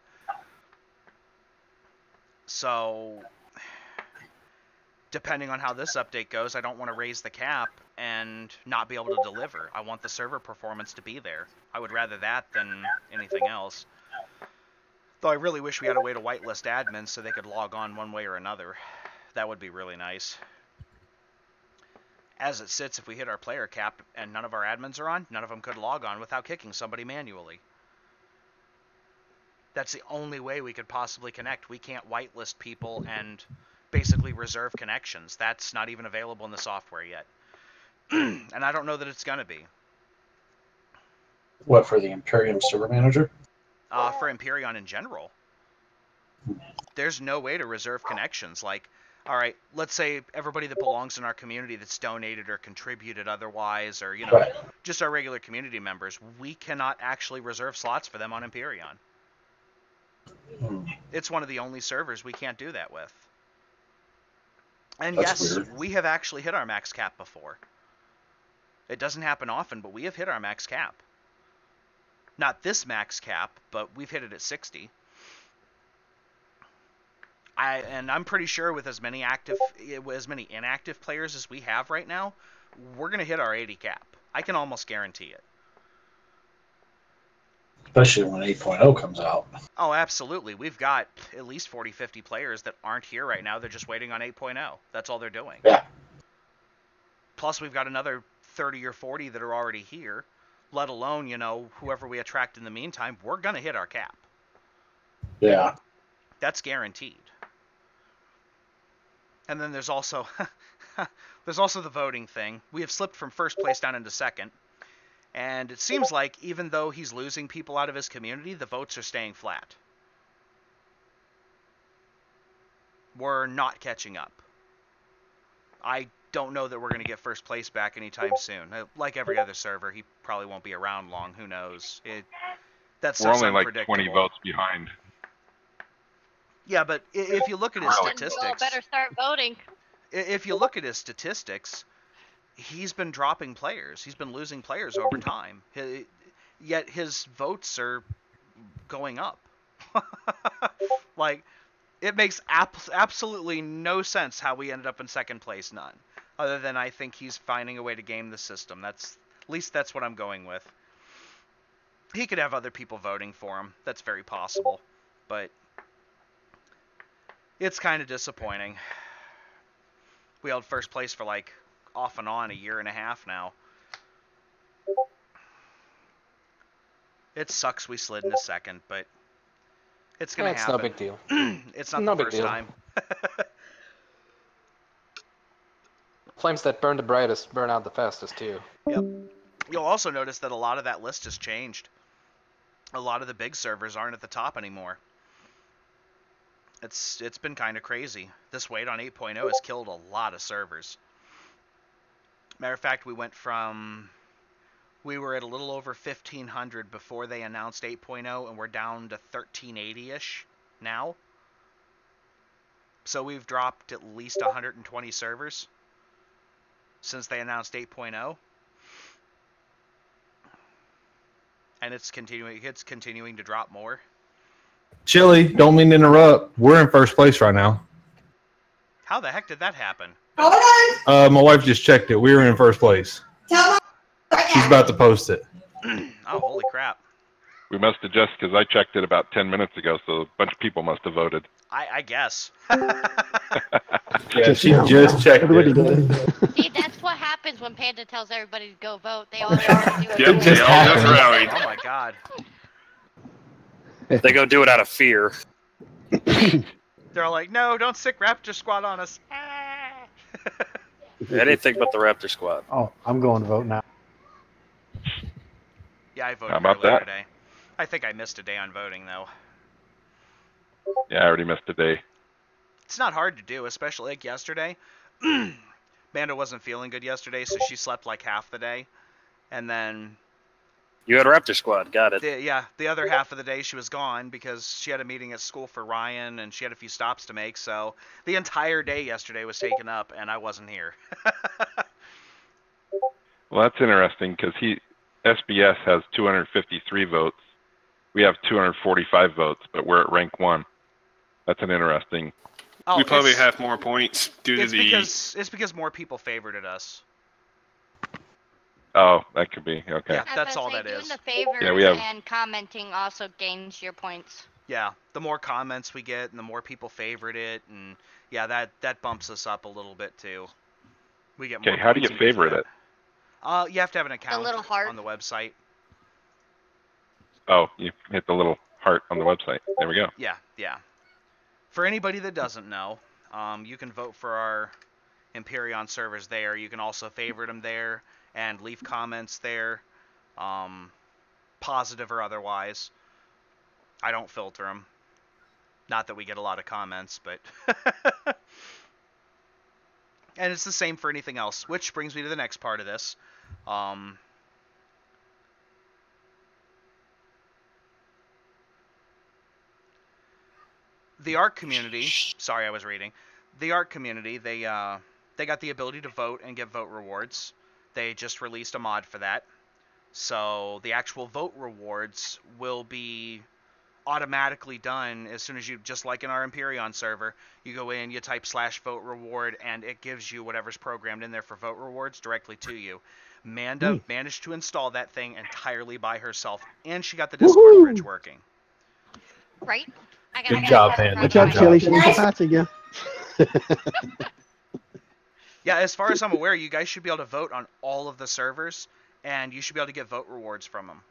So, depending on how this update goes, I don't want to raise the cap and not be able to deliver. I want the server performance to be there. I would rather that than anything else. Though I really wish we had a way to whitelist admins so they could log on one way or another. That would be really nice. As it sits, if we hit our player cap and none of our admins are on, none of them could log on without kicking somebody manually. That's the only way we could possibly connect. We can't whitelist people and basically reserve connections. That's not even available in the software yet. And I don't know that it's going to be. What, for the Imperium Server Manager? For Empyrean in general. There's no way to reserve connections. Like, all right, let's say everybody that belongs in our community that's donated or contributed otherwise, or, you know, Right. just our regular community members, we cannot actually reserve slots for them on Empyrean. It's one of the only servers we can't do that with. And That's yes, weird. we have actually hit our max cap before. It doesn't happen often, but we have hit our max cap. Not this max cap, but we've hit it at 60. And I'm pretty sure with as many inactive players as we have right now, we're gonna hit our 80 cap. I can almost guarantee it. Especially when 8.0 comes out. Oh, absolutely. We've got at least 40, 50 players that aren't here right now. They're just waiting on 8.0. That's all they're doing. Yeah. Plus, we've got another 30 or 40 that are already here, let alone, you know, whoever we attract in the meantime. We're going to hit our cap. Yeah. That's guaranteed. And then there's also the voting thing. We have slipped from first place down into second. And it seems like even though he's losing people out of his community, the votes are staying flat. We're not catching up. I don't know that we're going to get first place back anytime soon. Like every other server, he probably won't be around long. Who knows? That's We're only like unpredictable. 20 votes behind. Yeah, but if you look at his statistics... You all better start voting. If you look at his statistics, he's been dropping players. He's been losing players over time. Yet his votes are going up. Like, it makes absolutely no sense how we ended up in second place. None. Other than I think he's finding a way to game the system. At least that's what I'm going with. He could have other people voting for him. That's very possible. But it's kind of disappointing. We held first place for like off and on a year and a half now. It sucks we slid into second, but it's going to happen. It's no big deal. It's not the first time. Flames that burn the brightest burn out the fastest, too. Yep. You'll also notice that a lot of that list has changed. A lot of the big servers aren't at the top anymore. It's been kind of crazy. This wait on 8.0 has killed a lot of servers. Matter of fact, we were at a little over 1,500 before they announced 8.0, and we're down to 1,380-ish now. So we've dropped at least 120 servers since they announced 8.0. And it's continuing to drop more. Chili, don't mean to interrupt. We're in first place right now. How the heck did that happen? My wife just checked it. We were in first place. She's about to post it. Oh, holy crap. We must have just, because I checked it about 10 minutes ago, so a bunch of people must have voted. I guess. Yeah, she just checked it. See, that's what happens when Panda tells everybody to go vote. They all do it. Yep, they all just rallied. Oh my god. They go do it out of fear. They're all like, no, don't stick Raptor Squad on us. I didn't think about the Raptor Squad. Oh, I'm going to vote now. Yeah, I voted How about earlier that? today. I think I missed a day on voting, though. Yeah, I already missed a day. It's not hard to do, especially like yesterday. Manda wasn't feeling good yesterday, so she slept like half the day. And then... You had a Raptor Squad, got it. The other half of the day she was gone because she had a meeting at school for Ryan and she had a few stops to make. So the entire day yesterday was taken up and I wasn't here. Well, that's interesting because SBS has 253 votes. We have 245 votes, but we're at rank 1. That's an interesting. Oh, we probably have more points due to the. It's because more people favorited us. Oh, that could be okay. Yeah, that's all that is. Doing the favors Yeah, we have- and commenting also gains your points. Yeah, the more comments we get and the more people favorite it, and yeah, that bumps us up a little bit too. We get more. Okay, how do you points because of favorite that. it? You have to have an account little heart. on the website. Oh, you hit the little heart on the website. There we go. Yeah. For anybody that doesn't know, you can vote for our Empyrean servers there. You can also favorite them there and leave comments there, positive or otherwise. I don't filter them. Not that we get a lot of comments, but... And it's the same for anything else, which brings me to the next part of this. The ARC community, sorry, I was reading. The ARC community, they got the ability to vote and get vote rewards. They just released a mod for that. So the actual vote rewards will be automatically done as soon as you, just like in our Empyrean server, you go in, you type /vote reward, and it gives you whatever's programmed in there for vote rewards directly to you. Manda managed to install that thing entirely by herself, and she got the Discord bridge working. Right? Good job, Panda. Good job, Chili. She needs to pass again. Yeah, as far as I'm aware, you guys should be able to vote on all of the servers, and you should be able to get vote rewards from them.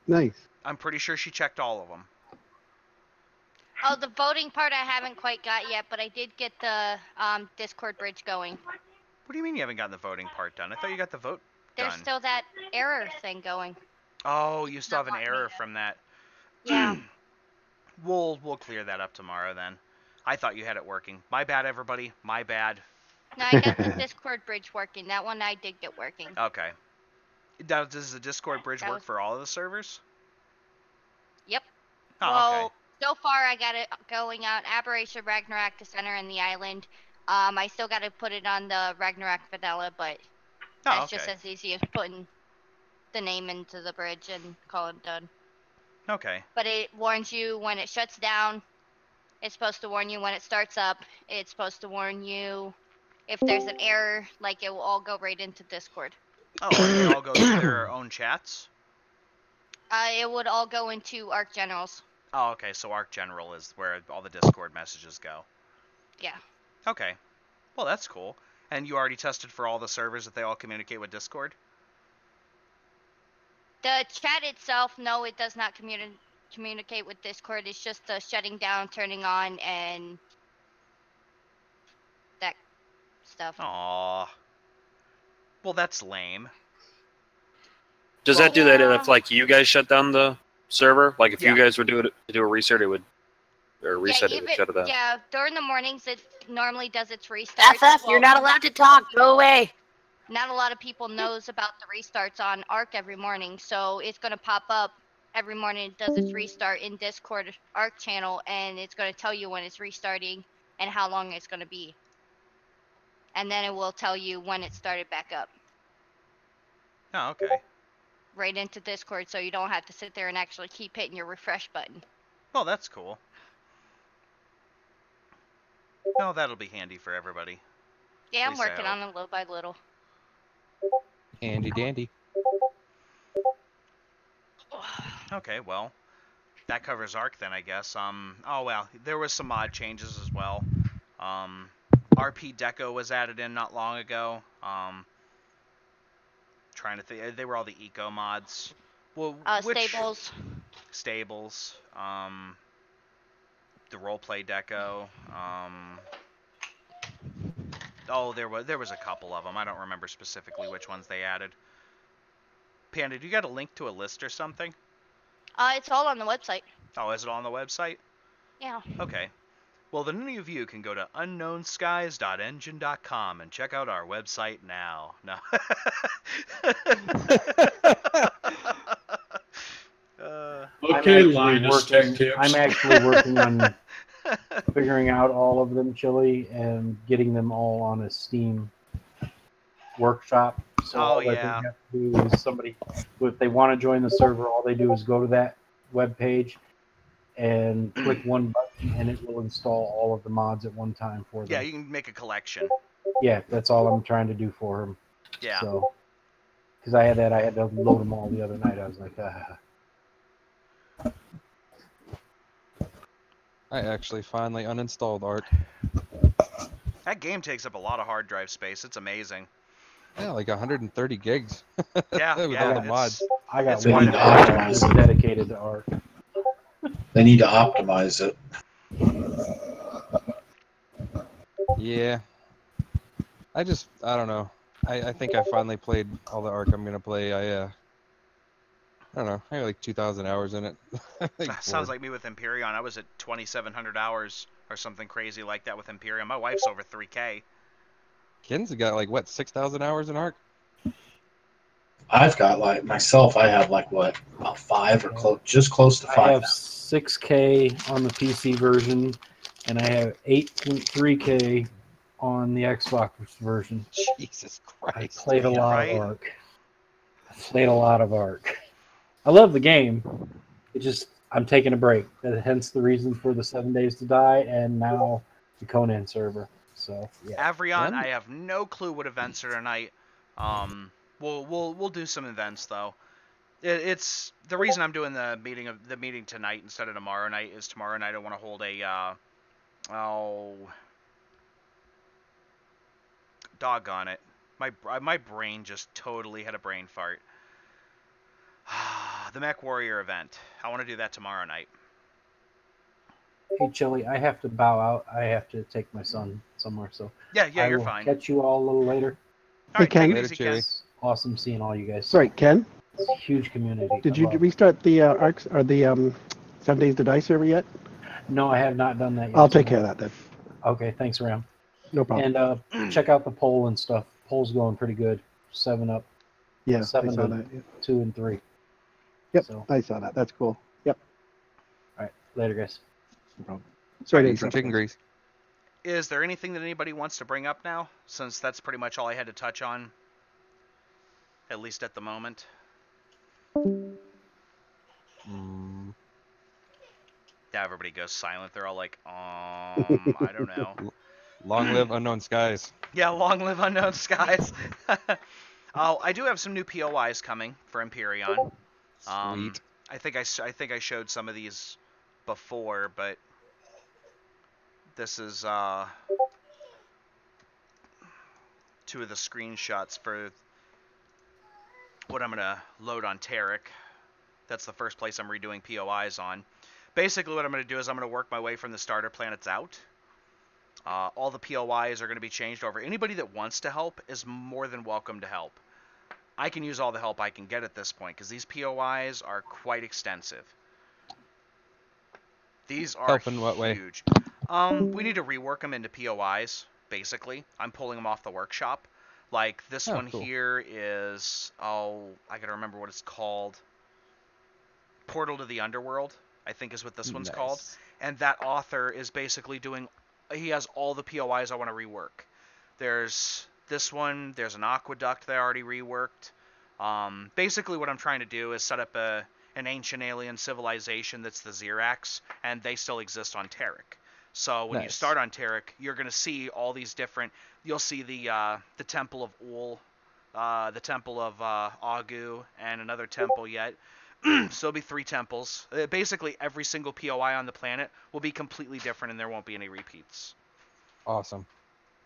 Nice. I'm pretty sure she checked all of them. Oh, the voting part I haven't quite got yet, but I did get the Discord bridge going. What do you mean you haven't gotten the voting part done? I thought you got the vote There's done. still that error thing going. Oh, you still have an error from that. Yeah. We'll clear that up tomorrow then. I thought you had it working. My bad, everybody. My bad. No, I got the Discord bridge working. That one I did get working. Okay. Does the Discord bridge work for all of the servers? Yep. Oh, well, okay. so far I got it going out. Aberration, Ragnarok, the center, and the island. I still got to put it on the Ragnarok vanilla, but that's just as easy as putting the name into the bridge and call it done. Okay. But it warns you when it shuts down. It's supposed to warn you when it starts up. It's supposed to warn you if there's an error, like it will all go right into Discord. Oh, they all go to their own chats? It would all go into Arc Generals. Oh, okay, so Arc General is where all the Discord messages go. Yeah. Okay. Well, that's cool. And you already tested for all the servers that they all communicate with Discord? The chat itself, no, it does not communicate with Discord. It's just the shutting down, turning on, and that stuff. Aww. Well, that's lame. Does that do that if like you guys shut down the server? Like if you guys were to do a restart, it would, or reset it would shut it down. Yeah, during the mornings it normally does its restart. You're not allowed to talk. Go away. Not a lot of people knows about the restarts on Arc every morning, so it's going to pop up every morning. It does its restart in Discord Arc channel, and it's going to tell you when it's restarting and how long it's going to be. And then it will tell you when it started back up. Oh, okay. Right into Discord, so you don't have to sit there and actually keep hitting your refresh button. Well, that's cool. No, that'll be handy for everybody. Yeah, I'm working on it little by little. Handy dandy. Okay, well, that covers Arc then, I guess. Oh well, there was some mod changes as well. RP Deco was added in not long ago. Trying to think, they were all the eco mods. Well, Stables. Stables. The roleplay Deco. Oh, there was a couple of them. I don't remember specifically which ones they added. Panda, do you got a link to a list or something? It's all on the website. Oh, is it on the website? Yeah. Okay. Well, then any of you can go to unknownskies.engine.com and check out our website now. No. Okay, Linus Tech Tips. I'm actually working on figuring out all of them, Chili, and getting them all on a Steam workshop. So all they have to do is somebody, if they want to join the server, all they do is go to that web page and click one button, and it will install all of the mods at one time for them. Yeah, you can make a collection. Yeah, that's all I'm trying to do for them. Yeah. So, because I had to load them all the other night. I was like, I actually finally uninstalled Arc. That game takes up a lot of hard drive space. It's amazing. Yeah, like 130 gigs. Yeah, with all the mods. I got They one need to optimize that's it. dedicated to Arc. They need to optimize it. Yeah. I don't know. I think I finally played all the Arc I'm gonna play. I don't know. I got like 2,000 hours in it. Sounds like me with Empyrean. I was at 2,700 hours or something crazy like that with Empyrean. My wife's over 3K. Ken's got like what 6,000 hours in Arc. I've got like myself. I have like what about 5 or just close to 5. I have 6K on the PC version, and I have 8.3K on the Xbox version. Jesus Christ! I played a lot of Arc. Played a lot of Arc. I love the game. It just I'm taking a break. Hence the reason for the 7 Days to Die, and now the Conan server. So yeah. Avrion, I have no clue what events are tonight. We'll do some events though. It's the reason I'm doing the meeting tonight instead of tomorrow night is tomorrow night I want to hold a doggone it. My brain just totally had a brain fart. The Mech Warrior event. I want to do that tomorrow night. Hey, Chili, I have to bow out. I have to take my son somewhere, so yeah, I you're will fine. Catch you all a little later. Hey, Ken. Later, Chili. Awesome seeing all you guys. Sorry, Ken. It's a huge community. Did you restart the Arcs or the 7 Days to Die server yet? No, I have not done that yet. I'll take care of that then. Okay, thanks, Ram. No problem. And check out the poll and stuff. Poll's going pretty good. 7 up. Yeah, 7 I saw to that. Yeah. 2 and 3. Yep, So. I saw that. That's cool. Yep. All right, later, guys. No problem. Sorry to Eat some interrupt. chicken grease. Is there anything that anybody wants to bring up now? Since that's pretty much all I had to touch on. At least at the moment. Yeah, everybody goes silent. They're all like, I don't know. Long live Unknown Skies. Yeah, long live Unknown Skies. Oh, I do have some new POIs coming for Empyrean. Sweet. I think I showed some of these before, but this is 2 of the screenshots for what I'm gonna load on Tarek. That's the first place I'm redoing POIs on. Basically, what I'm gonna do is I'm gonna work my way from the starter planets out. All the POIs are gonna be changed over. Anybody that wants to help is more than welcome to help. I can use all the help I can get at this point because these POIs are quite extensive. These are Help in what way? huge. We need to rework them into POIs. Basically, I'm pulling them off the workshop. Like this one cool. here is I gotta remember what it's called. Portal to the Underworld, I think is what this one's called. And that author is basically doing. He has all the POIs I want to rework. There's this one. There's an aqueduct that I already reworked. Basically, what I'm trying to do is set up an ancient alien civilization that's the Xerax, and they still exist on Tarek. So when you start on Tarek, you're going to see all these different. You'll see the Temple of Ul, the Temple of Agu, and another temple yet. So there'll be 3 temples. Basically, every single POI on the planet will be completely different, and there won't be any repeats. Awesome.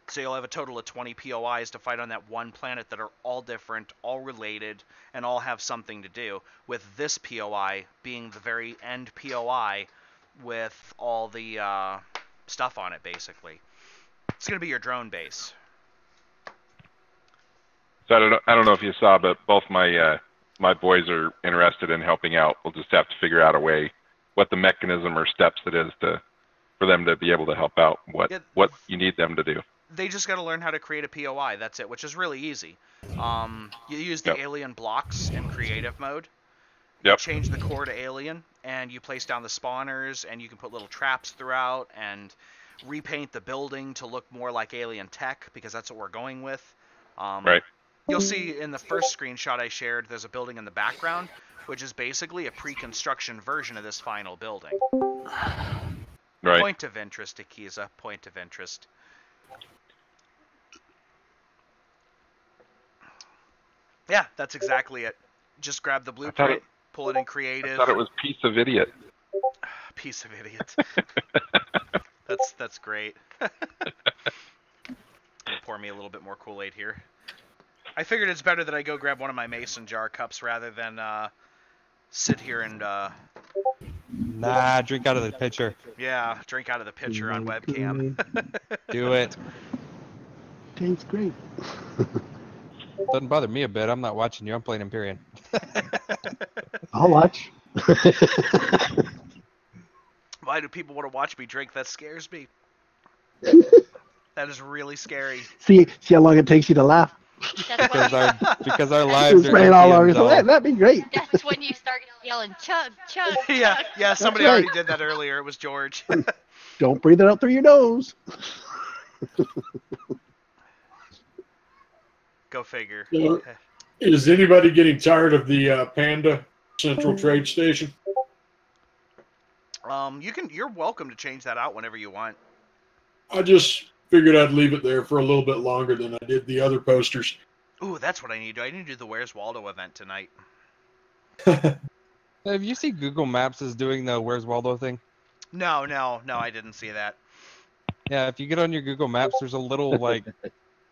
So you'll have a total of 20 POIs to fight on that one planet that are all different, all related, and all have something to do, with this POI being the very end POI with all the stuff on it, basically. It's going to be your drone base. So I don't know if you saw, but both my my boys are interested in helping out. We'll just have to figure out a way, what the mechanism or steps it is for them to be able to help out, what you need them to do. They just got to learn how to create a POI. That's it, which is really easy. You use the alien blocks in creative mode. Yep. Change the core to alien, and you place down the spawners, and you can put little traps throughout, and repaint the building to look more like alien tech, because that's what we're going with. Right. You'll see in the first screenshot I shared, there's a building in the background, which is basically a pre-construction version of this final building. Right. Point of interest, Akiza. Point of interest. Yeah, that's exactly it. Just grab the blueprint, pull it in creative. I thought it was piece of idiot. Piece of idiot. That's great. Pour me a little bit more Kool-Aid here. I figured it's better that I go grab one of my mason jar cups rather than sit here and Nah, drink out of the pitcher. yeah, drink out of the pitcher on webcam. Do it. Tastes great. Doesn't bother me a bit. I'm not watching you. I'm playing Empyrean. I'll watch. Why do people want to watch me drink? That scares me. That is really scary. See how long it takes you to laugh. Because our lives are spraying all over. empty So and dull. that'd be great. That's when you start yelling, Chug, Chug, Yeah, Chug. yeah. Somebody right. already did that earlier. It was George. Don't breathe it out through your nose. Go figure. So, is anybody getting tired of the Panda Central Trade Station? You're welcome to change that out whenever you want. I just figured I'd leave it there for a little bit longer than I did the other posters. Ooh, that's what I need to do. I need to do the Where's Waldo event tonight. Have you seen Google Maps is doing the Where's Waldo thing? No, I didn't see that. Yeah, if you get on your Google Maps, there's a little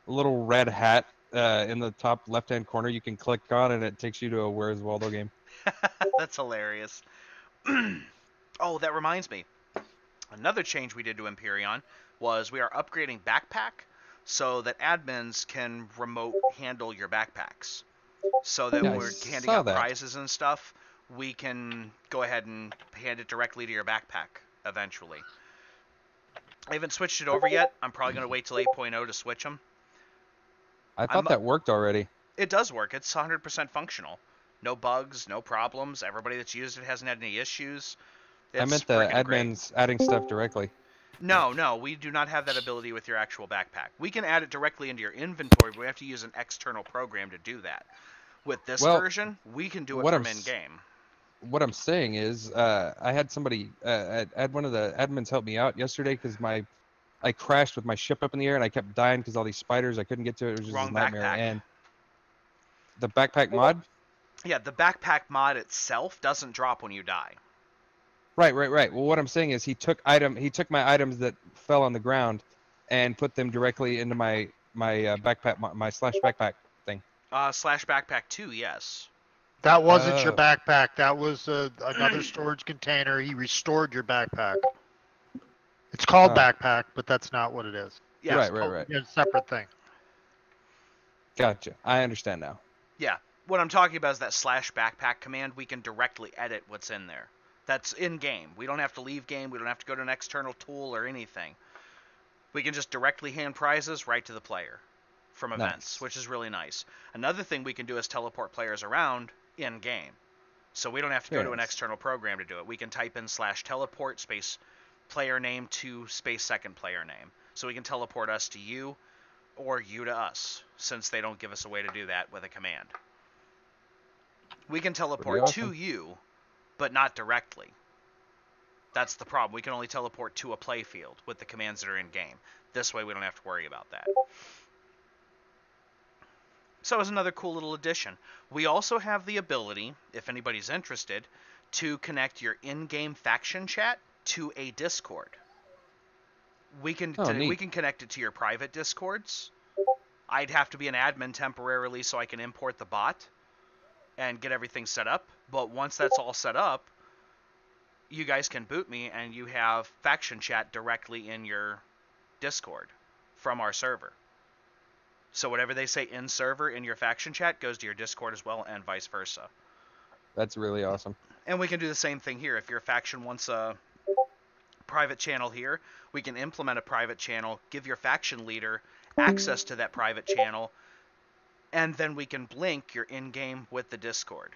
little red hat in the top left-hand corner you can click on, and it takes you to a Where's Waldo game. That's hilarious. Oh, that reminds me. Another change we did to Empyrean was we are upgrading Backpack so that admins can remote handle your backpacks. So that when we're handing out prizes and stuff, we can go ahead and hand it directly to your backpack eventually. I haven't switched it over yet. I'm probably going to wait till 8.0 to switch them. I thought that worked already. It does work. It's 100% functional. No bugs, no problems. Everybody that's used it hasn't had any issues. I meant the admins adding stuff directly. No, we do not have that ability with your actual backpack. We can add it directly into your inventory, but we have to use an external program to do that. With this version, we can do it from in-game. What I'm saying is, I had somebody, had one of the admins help me out yesterday because I crashed with my ship up in the air and I kept dying because all these spiders, I couldn't get to it. It was just a nightmare. Backpack. And the backpack mod? Yeah, the backpack mod itself doesn't drop when you die. Right. Well, what I'm saying is he took my items that fell on the ground and put them directly into my backpack, my slash backpack thing. Slash backpack 2, yes. That wasn't your backpack. That was another storage container. He restored your backpack. It's called backpack, but that's not what it is. Yeah, right. It's a separate thing. Gotcha. I understand now. Yeah. What I'm talking about is that slash backpack command. We can directly edit what's in there. That's in-game. We don't have to leave game. We don't have to go to an external tool or anything. We can just directly hand prizes right to the player from events, which is really nice. Another thing we can do is teleport players around in-game. So we don't have to go to an external program to do it. We can type in /teleport space player name to space second player name. So we can teleport us to you or you to us, since they don't give us a way to do that with a command. We can teleport to you, but not directly. That's the problem. We can only teleport to a playfield with the commands that are in-game. This way we don't have to worry about that. So it's another cool little addition. We also have the ability, if anybody's interested, to connect your in-game faction chat to a Discord. We can connect it to your private Discords. I'd have to be an admin temporarily so I can import the bot and get everything set up. But once that's all set up, you guys can boot me and you have faction chat directly in your Discord from our server. So whatever they say in server in your faction chat goes to your Discord as well, and vice versa. That's really awesome. And we can do the same thing here. If your faction wants a private channel here, we can implement a private channel, give your faction leader access to that private channel, and then we can link your in-game with the Discord.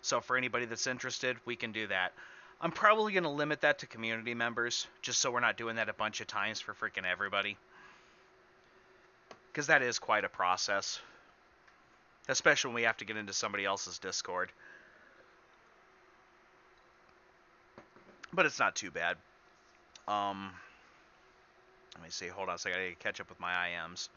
So for anybody that's interested, we can do that. I'm probably going to limit that to community members, just so we're not doing that a bunch of times for freaking everybody. Because that is quite a process. Especially when we have to get into somebody else's Discord. But it's not too bad. Let me see, hold on a second, I need to catch up with my IMs.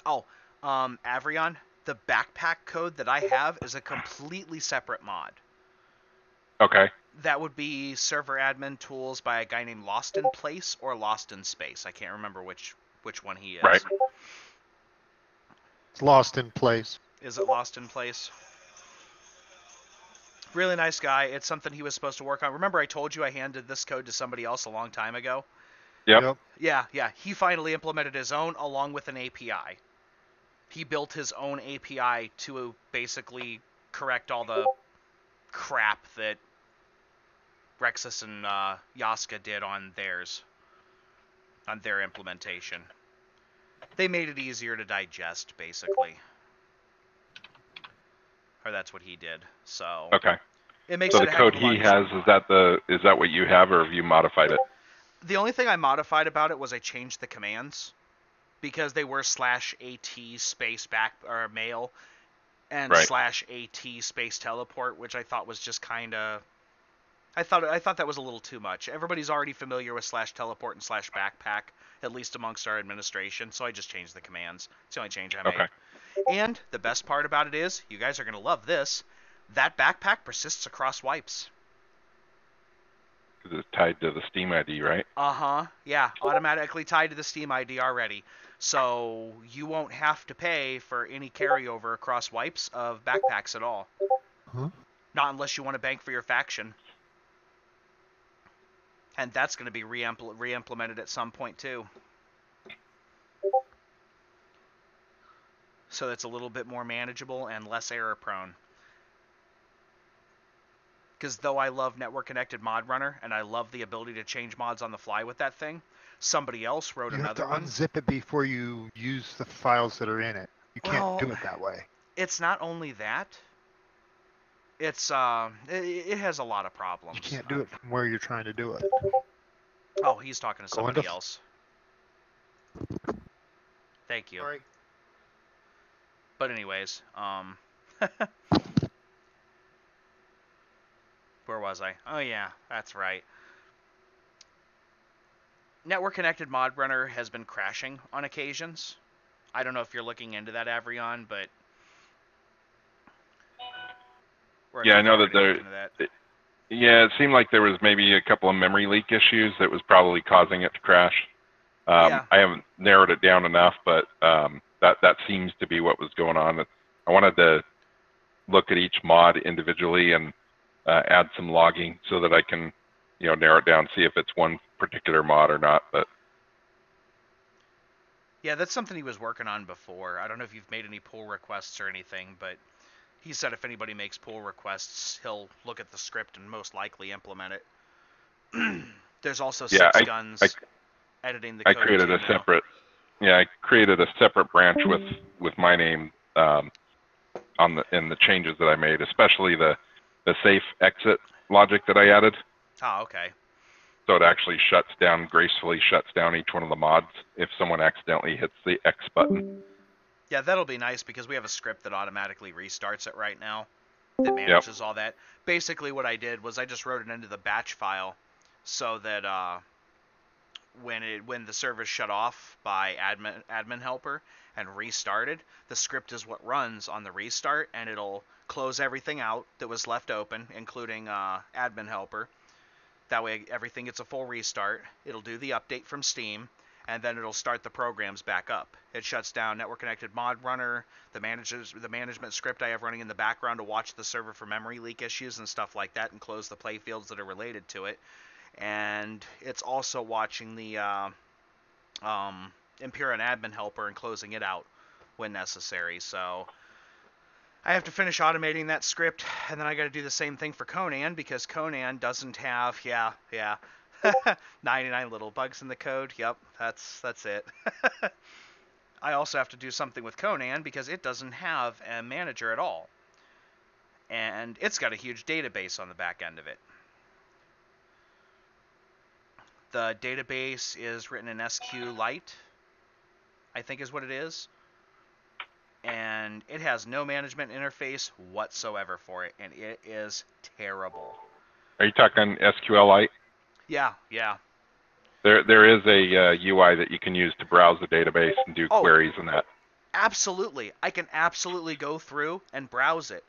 Oh, Avrion, the backpack code that I have is a completely separate mod. Okay. That would be server admin tools by a guy named Lost in Place or Lost in Space. I can't remember which one he is. Right. It's Lost in Place. Is it Lost in Place? Really nice guy. It's something he was supposed to work on. Remember I told you I handed this code to somebody else a long time ago? Yep. Yeah. He finally implemented his own along with an API. He built his own API to basically correct all the crap that Rexus and Yaska did on theirs, on their implementation. They made it easier to digest, basically. Or that's what he did. So Okay. it makes so it the a heck of code a lot he easier. has, is that what you have, or have you modified it? The only thing I modified about it was I changed the commands, because they were /AT space back or mail and Right. /AT space teleport, which I thought was just kind of. I thought that was a little too much. Everybody's already familiar with /teleport and /backpack, at least amongst our administration, so I just changed the commands. It's the only change I made. Okay. And the best part about it is, you guys are going to love this, that backpack persists across wipes. Because it's tied to the Steam ID, right? Uh-huh. Yeah, automatically tied to the Steam ID already. So you won't have to pay for any carryover across wipes of backpacks at all. Huh? Not unless you want to bank for your faction. And that's going to be re-implemented at some point too. So it's a little bit more manageable and less error prone. Because though I love network connected mod runner and I love the ability to change mods on the fly with that thing, somebody else wrote You have another to one. unzip it before you use the files that are in it. You can't do it that way. It's not only that. It's it has a lot of problems. You can't do it from where you're trying to do it. Oh, he's talking to Go somebody into- else. Thank you. Sorry. But anyways, where was I? Oh yeah, that's right. Network connected mod runner has been crashing on occasions. I don't know if you're looking into that, Avrion, but Yeah, I know that Yeah, it seemed like there was maybe a couple of memory leak issues that was probably causing it to crash. Yeah. I haven't narrowed it down enough, but that seems to be what was going on. I wanted to look at each mod individually and add some logging so that I can, narrow it down, see if it's one particular mod or not. But yeah, that's something he was working on before. I don't know if you've made any pull requests or anything, but he said if anybody makes pull requests, he'll look at the script and most likely implement it. There's also six guns editing the code. I created a separate. Yeah, I created a separate branch with my name in the changes that I made, especially the safe exit logic that I added. Oh, okay. So it actually gracefully shuts down each one of the mods if someone accidentally hits the X button. Yeah, that'll be nice because we have a script that automatically restarts it right now that manages all that. Basically what I did was I just wrote it into the batch file so that when the server shut off by admin helper and restarted, the script is what runs on the restart, and it'll close everything out that was left open, including admin helper. That way everything gets a full restart. It'll do the update from Steam, and then it'll start the programs back up. It shuts down network connected mod runner, the management script I have running in the background to watch the server for memory leak issues and stuff like that, and close the playfields that are related to it. And it's also watching the Imperial admin helper and closing it out when necessary. So I have to finish automating that script, and then I got to do the same thing for Conan, because Conan doesn't have 99 little bugs in the code. Yep, that's it. I also have to do something with Conan because it doesn't have a manager at all, and it's got a huge database on the back end of it. The database is written in SQLite, I think is what it is. And it has no management interface whatsoever for it, and it is terrible. Are you talking SQLite? Yeah. There is a UI that you can use to browse the database and do queries and that. Absolutely. I can absolutely go through and browse it.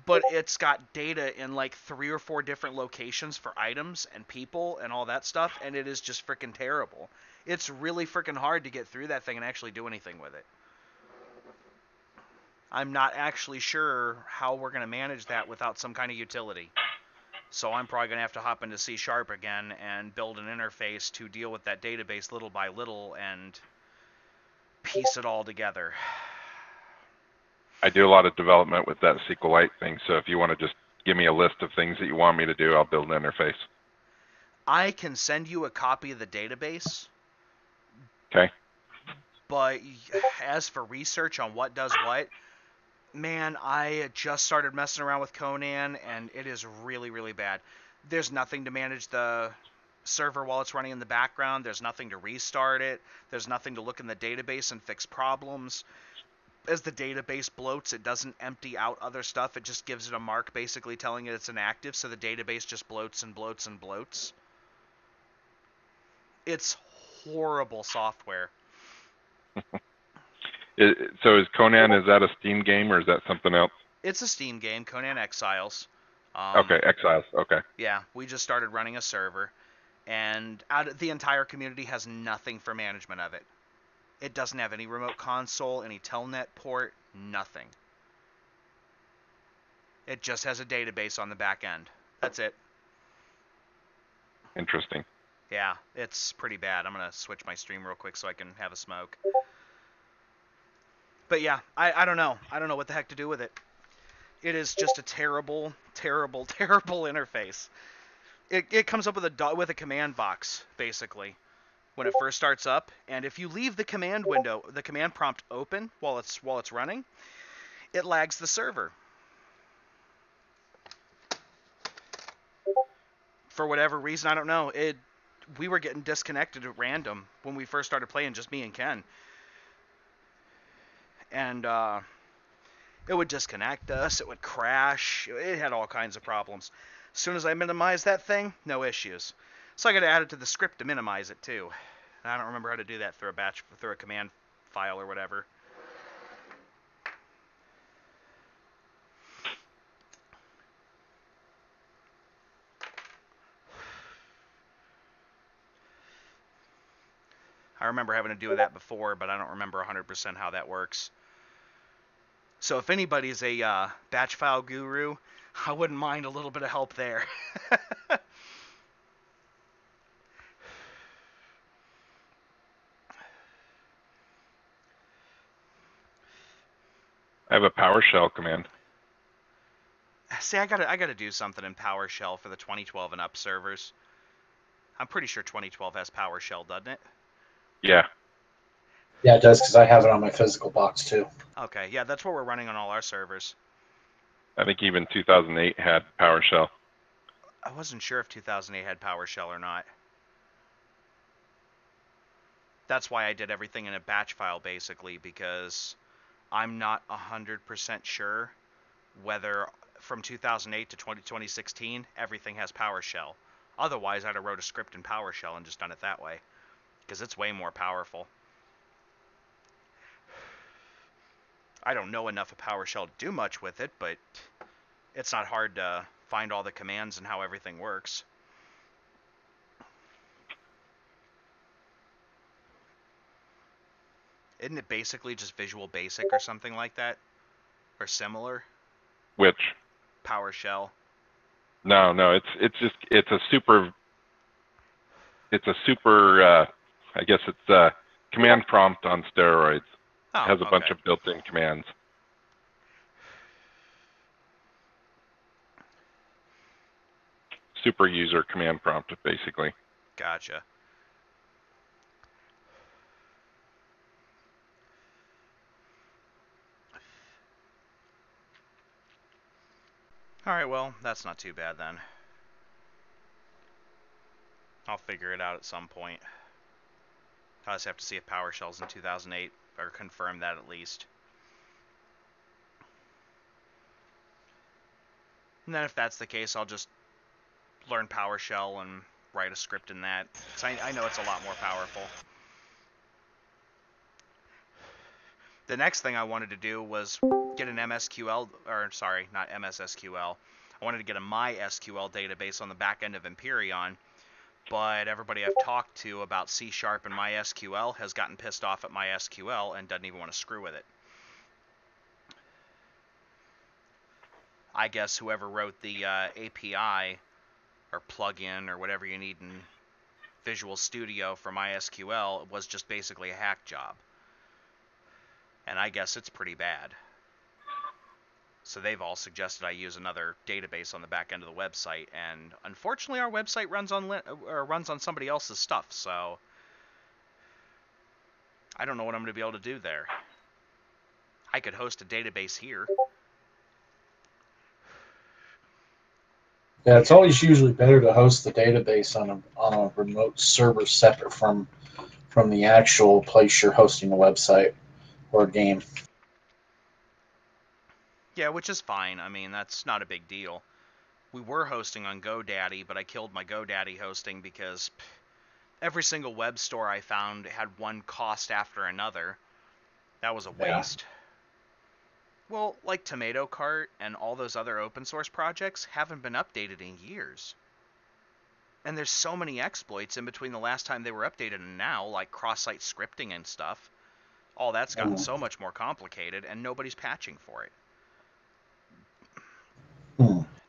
But it's got data in like 3 or 4 different locations for items and people and all that stuff, and it is just freaking terrible. It's really freaking hard to get through that thing and actually do anything with it. I'm not actually sure how we're going to manage that without some kind of utility. So I'm probably going to have to hop into C# again and build an interface to deal with that database little by little and piece it all together. I do a lot of development with that SQLite thing, so if you want to just give me a list of things that you want me to do, I'll build an interface. I can send you a copy of the database. Okay. But as for research on what does what, man, I just started messing around with Conan, and it is really, really bad. There's nothing to manage the server while it's running in the background. There's nothing to restart it. There's nothing to look in the database and fix problems. As the database bloats, it doesn't empty out other stuff. It just gives it a mark basically telling it it's inactive, so the database just bloats and bloats and bloats. It's horrible software. So is Conan, is that a Steam game or is that something else? It's a Steam game, Conan Exiles. Okay, Exiles, okay. Yeah, we just started running a server, and the entire community has nothing for management of it. It doesn't have any remote console, any telnet port, nothing. It just has a database on the back end. That's it. Interesting. Yeah, it's pretty bad. I'm going to switch my stream real quick so I can have a smoke. But yeah, I don't know. I don't know what the heck to do with it. It is just a terrible, terrible, terrible interface. It comes up with a command box, basically, when it first starts up, and if you leave the command window, the command prompt open while it's running, it lags the server. For whatever reason, I don't know. We were getting disconnected at random when we first started playing, just me and Ken. And it would disconnect us, it would crash, it had all kinds of problems. As soon as I minimized that thing, no issues. So I got to add it to the script to minimize it too. And I don't remember how to do that through a command file or whatever. I remember having to do that before, but I don't remember 100% how that works. So if anybody's a batch file guru, I wouldn't mind a little bit of help there. I have a PowerShell command. See, I gotta do something in PowerShell for the 2012 and up servers. I'm pretty sure 2012 has PowerShell, doesn't it? Yeah. Yeah, it does, because I have it on my physical box too. Okay, yeah, that's what we're running on all our servers. I think even 2008 had PowerShell. I wasn't sure if 2008 had PowerShell or not. That's why I did everything in a batch file, basically, because I'm not 100% sure whether from 2008 to 2016 everything has PowerShell. Otherwise, I'd have wrote a script in PowerShell and just done it that way, because it's way more powerful. I don't know enough of PowerShell to do much with it, but it's not hard to find all the commands and how everything works. Isn't it basically just Visual Basic or something like that? Or similar? Which? PowerShell. No, it's a super I guess it's a command prompt on steroids. Oh, it has a okay. bunch of built-in commands. Super user command prompt, basically. Gotcha. Alright, well, that's not too bad then. I'll figure it out at some point. I'll just have to see if PowerShell's in 2008, or confirm that at least. And then if that's the case, I'll just learn PowerShell and write a script in that. Because I know it's a lot more powerful. The next thing I wanted to do was get an MSQL, or sorry, not MSSQL. I wanted to get a MySQL database on the back end of Empyrean, but everybody I've talked to about C# and MySQL has gotten pissed off at MySQL and doesn't even want to screw with it. I guess whoever wrote the API or plugin or whatever you need in Visual Studio for MySQL was just basically a hack job. And I guess it's pretty bad. So they've all suggested I use another database on the back end of the website, and unfortunately our website runs on somebody else's stuff, so I don't know what I'm going to be able to do there. I could host a database here. Yeah, it's always usually better to host the database on a remote server separate from the actual place you're hosting a website or a game. Yeah, which is fine. I mean, that's not a big deal. We were hosting on GoDaddy, but I killed my GoDaddy hosting because every single web store I found had one cost after another. That was a waste. Well, like Tomato Cart and all those other open source projects haven't been updated in years. And there's so many exploits in between the last time they were updated and now, like cross-site scripting and stuff. All that's gotten so much more complicated, and nobody's patching for it.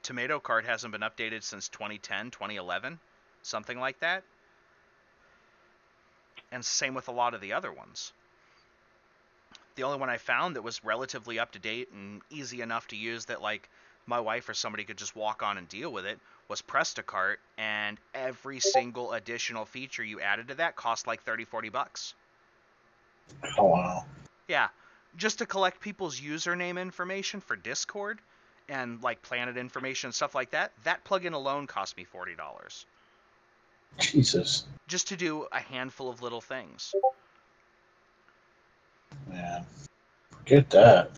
Tomato Cart hasn't been updated since 2010, 2011, something like that. And same with a lot of the other ones. The only one I found that was relatively up to date and easy enough to use that like my wife or somebody could just walk on and deal with it was Prestacart, and every single additional feature you added to that cost like $30-40. Oh wow. Yeah, just to collect people's username information for Discord and like planet information and stuff like that, that plugin alone cost me $40. Jesus. Just to do a handful of little things. Man, forget that.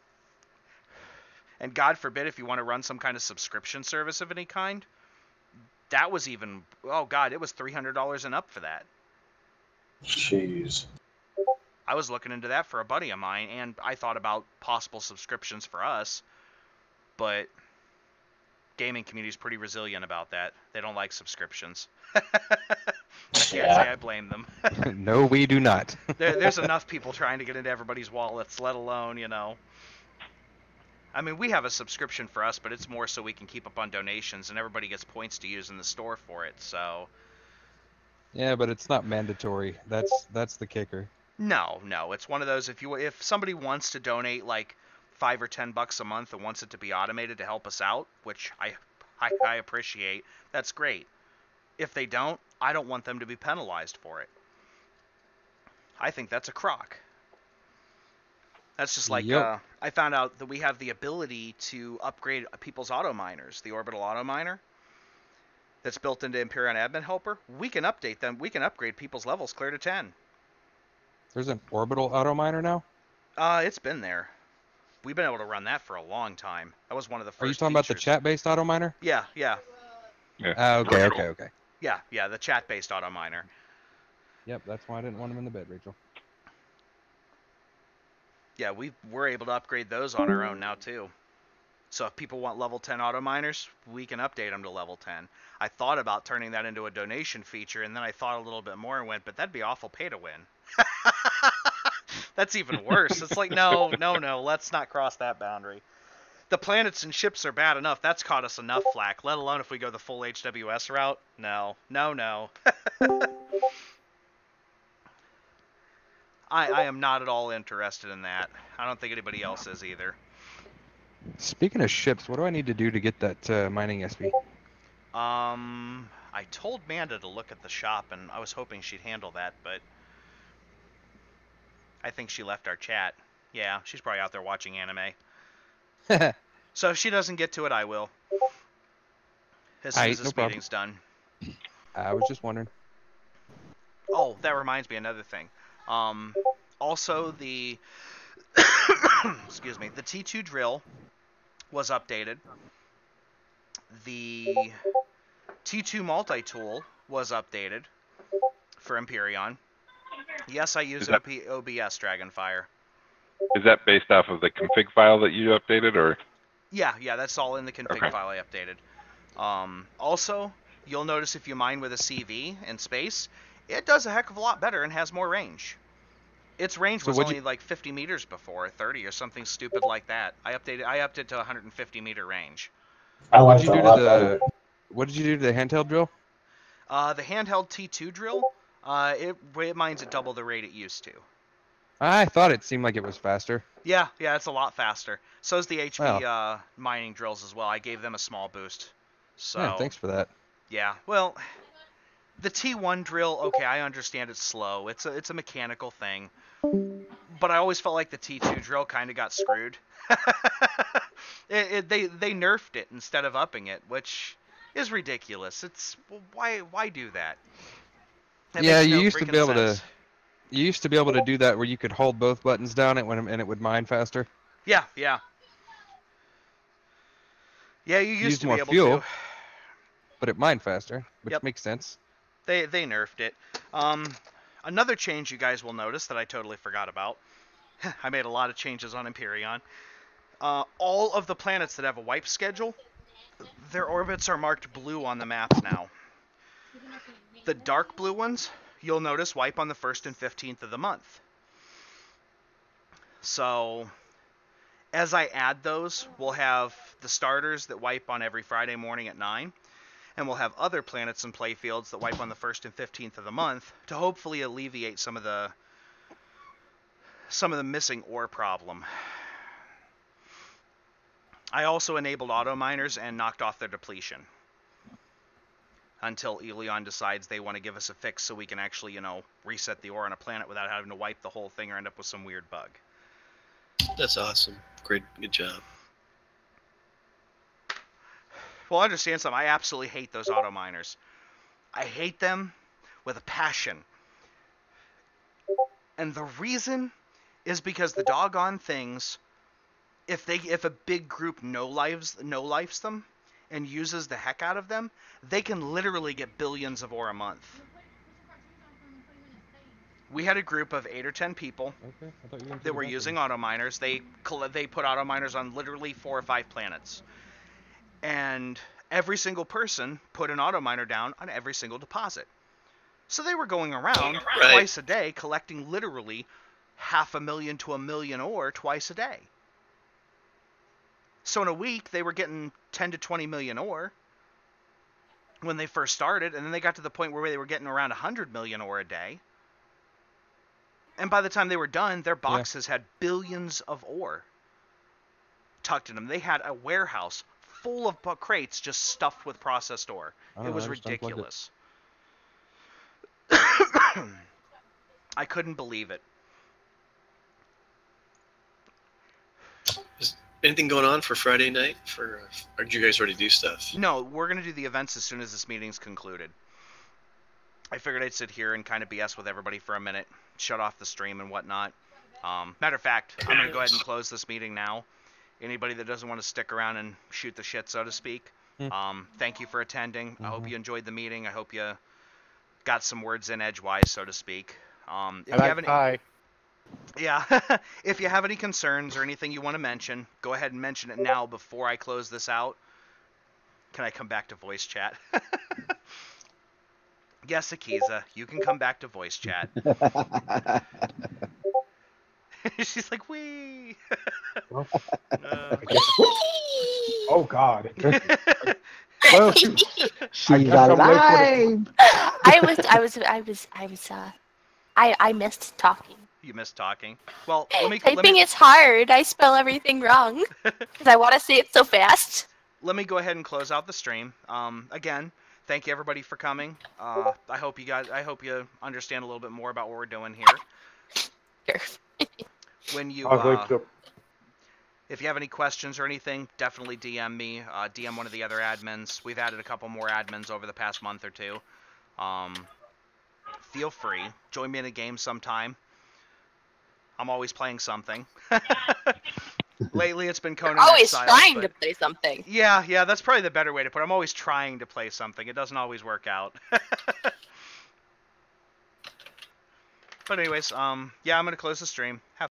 And God forbid if you want to run some kind of subscription service of any kind, that was even, oh God, it was $300 and up for that. Jeez. I was looking into that for a buddy of mine, and I thought about possible subscriptions for us, but gaming community is pretty resilient about that. They don't like subscriptions. I can't say I blame them. No, we do not. There's enough people trying to get into everybody's wallets, let alone, you know. I mean, we have a subscription for us, but it's more so we can keep up on donations, and everybody gets points to use in the store for it, so. Yeah, but it's not mandatory. That's the kicker. No, it's one of those, if somebody wants to donate like $5 or $10 a month and wants it to be automated to help us out, which I appreciate, that's great. If they don't, I don't want them to be penalized for it. I think that's a crock. That's just like, I found out that we have the ability to upgrade people's auto miners, the orbital auto miner that's built into Empyrean Admin Helper. We can update them. We can upgrade people's levels clear to 10. There's an orbital auto miner now? It's been there. We've been able to run that for a long time. That was one of the first Are you talking about the chat-based auto miner? Yeah. Okay. Yeah, the chat-based auto miner. Yep, that's why I didn't want him in the bed, Rachel. Yeah, we're able to upgrade those on our own now, too. So if people want level 10 auto miners, we can update them to level 10. I thought about turning that into a donation feature, and then I thought a little bit more and went, but that'd be awful pay to win. That's even worse. It's like, no, let's not cross that boundary. The planets and ships are bad enough. That's caught us enough flack, let alone if we go the full HWS route. No. I am not at all interested in that. I don't think anybody else is either. Speaking of ships, what do I need to do to get that mining SP? I told Manda to look at the shop, and I was hoping she'd handle that, but I think she left our chat. Yeah, she's probably out there watching anime. So if she doesn't get to it, I will. As soon as this meeting's done. I was just wondering. Oh, that reminds me, another thing. Also, the excuse me, the T2 drill was updated. The T2 multi-tool was updated for Empyrean. Yes, I use OBS Dragonfire. Is that based off of the config file that you updated, or? Yeah, that's all in the config file I updated. Also, you'll notice if you mine with a CV in space, it does a heck of a lot better and has more range. Its range So was what'd only you- like 50 meters before, 30 or something stupid like that. I upped it to 150 meter range. I What like did you that do a to lot better. What did you do to the handheld drill? The handheld T2 drill, it mines at double the rate it used to. I thought it seemed like it was faster. Yeah, it's a lot faster. So is the HP Wow. mining drills as well. I gave them a small boost. So Yeah, thanks for that. yeah, well, the T1 drill, okay, I understand it's slow. It's a mechanical thing. But I always felt like the T2 drill kind of got screwed. They nerfed it instead of upping it, which is ridiculous. It's why do that? It Yeah, makes you no used to freaking be able sense. to. You used to be able to do that where you could hold both buttons down and it would mine faster. Yeah. Yeah, you used to be more able fuel, to. but it mined faster, which Yep. makes sense. They nerfed it. Another change you guys will notice that I totally forgot about. I made a lot of changes on Empyrean. All of the planets that have a wipe schedule, their orbits are marked blue on the maps now. The dark blue ones, you'll notice wipe on the 1st and 15th of the month. So, as I add those, we'll have the starters that wipe on every Friday morning at 9, and we'll have other planets and playfields that wipe on the 1st and 15th of the month to hopefully alleviate some of the missing ore problem. I also enabled auto miners and knocked off their depletion until Elion decides they want to give us a fix so we can actually, reset the ore on a planet without having to wipe the whole thing or end up with some weird bug. That's awesome. Great, good job. Well, understand something. I absolutely hate those auto miners. I hate them with a passion. And the reason is because the doggone things, if a big group no-lifes them and uses the heck out of them, they can literally get billions of ore a month. We had a group of 8 or 10 people that were using auto miners. They put auto miners on literally 4 or 5 planets. And every single person put an auto miner down on every single deposit. So they were going around twice a day collecting literally 500,000 to 1 million ore twice a day. So in a week, they were getting 10 to 20 million ore when they first started, and then they got to the point where they were getting around 100 million ore a day. And by the time they were done, their boxes had billions of ore tucked in them. They had a warehouse full of crates just stuffed with processed ore. It was ridiculous. I couldn't believe it. Is anything going on for Friday night? Or did you guys already do stuff? No, we're going to do the events as soon as this meeting's concluded. I figured I'd sit here and kind of BS with everybody for a minute, shut off the stream and whatnot. Matter of fact, I'm going to go ahead and close this meeting now. Anybody that doesn't want to stick around and shoot the shit, so to speak, thank you for attending. I hope you enjoyed the meeting. I hope you got some words in edgewise, so to speak. If you have any, yeah, if you have any concerns or anything you want to mention, go ahead and mention it now before I close this out. Can I come back to voice chat? Yes, Akiza, you can come back to voice chat. She's like, wee. Oh God. Well, she's alive. I missed talking. You missed talking. Well, Typing is hard. I spell everything wrong because I want to say it so fast. Let me go ahead and close out the stream. Again, thank you everybody for coming. I hope you understand a little bit more about what we're doing here. Sure. When you if you have any questions or anything, definitely DM me. DM one of the other admins. We've added a couple more admins over the past month or two. Feel free. Join me in a game sometime. I'm always playing something. Lately, it's been Conan Always Exiles, trying but to play something. Yeah, that's probably the better way to put it. I'm always trying to play something. It doesn't always work out. But anyways, yeah, I'm going to close the stream. Have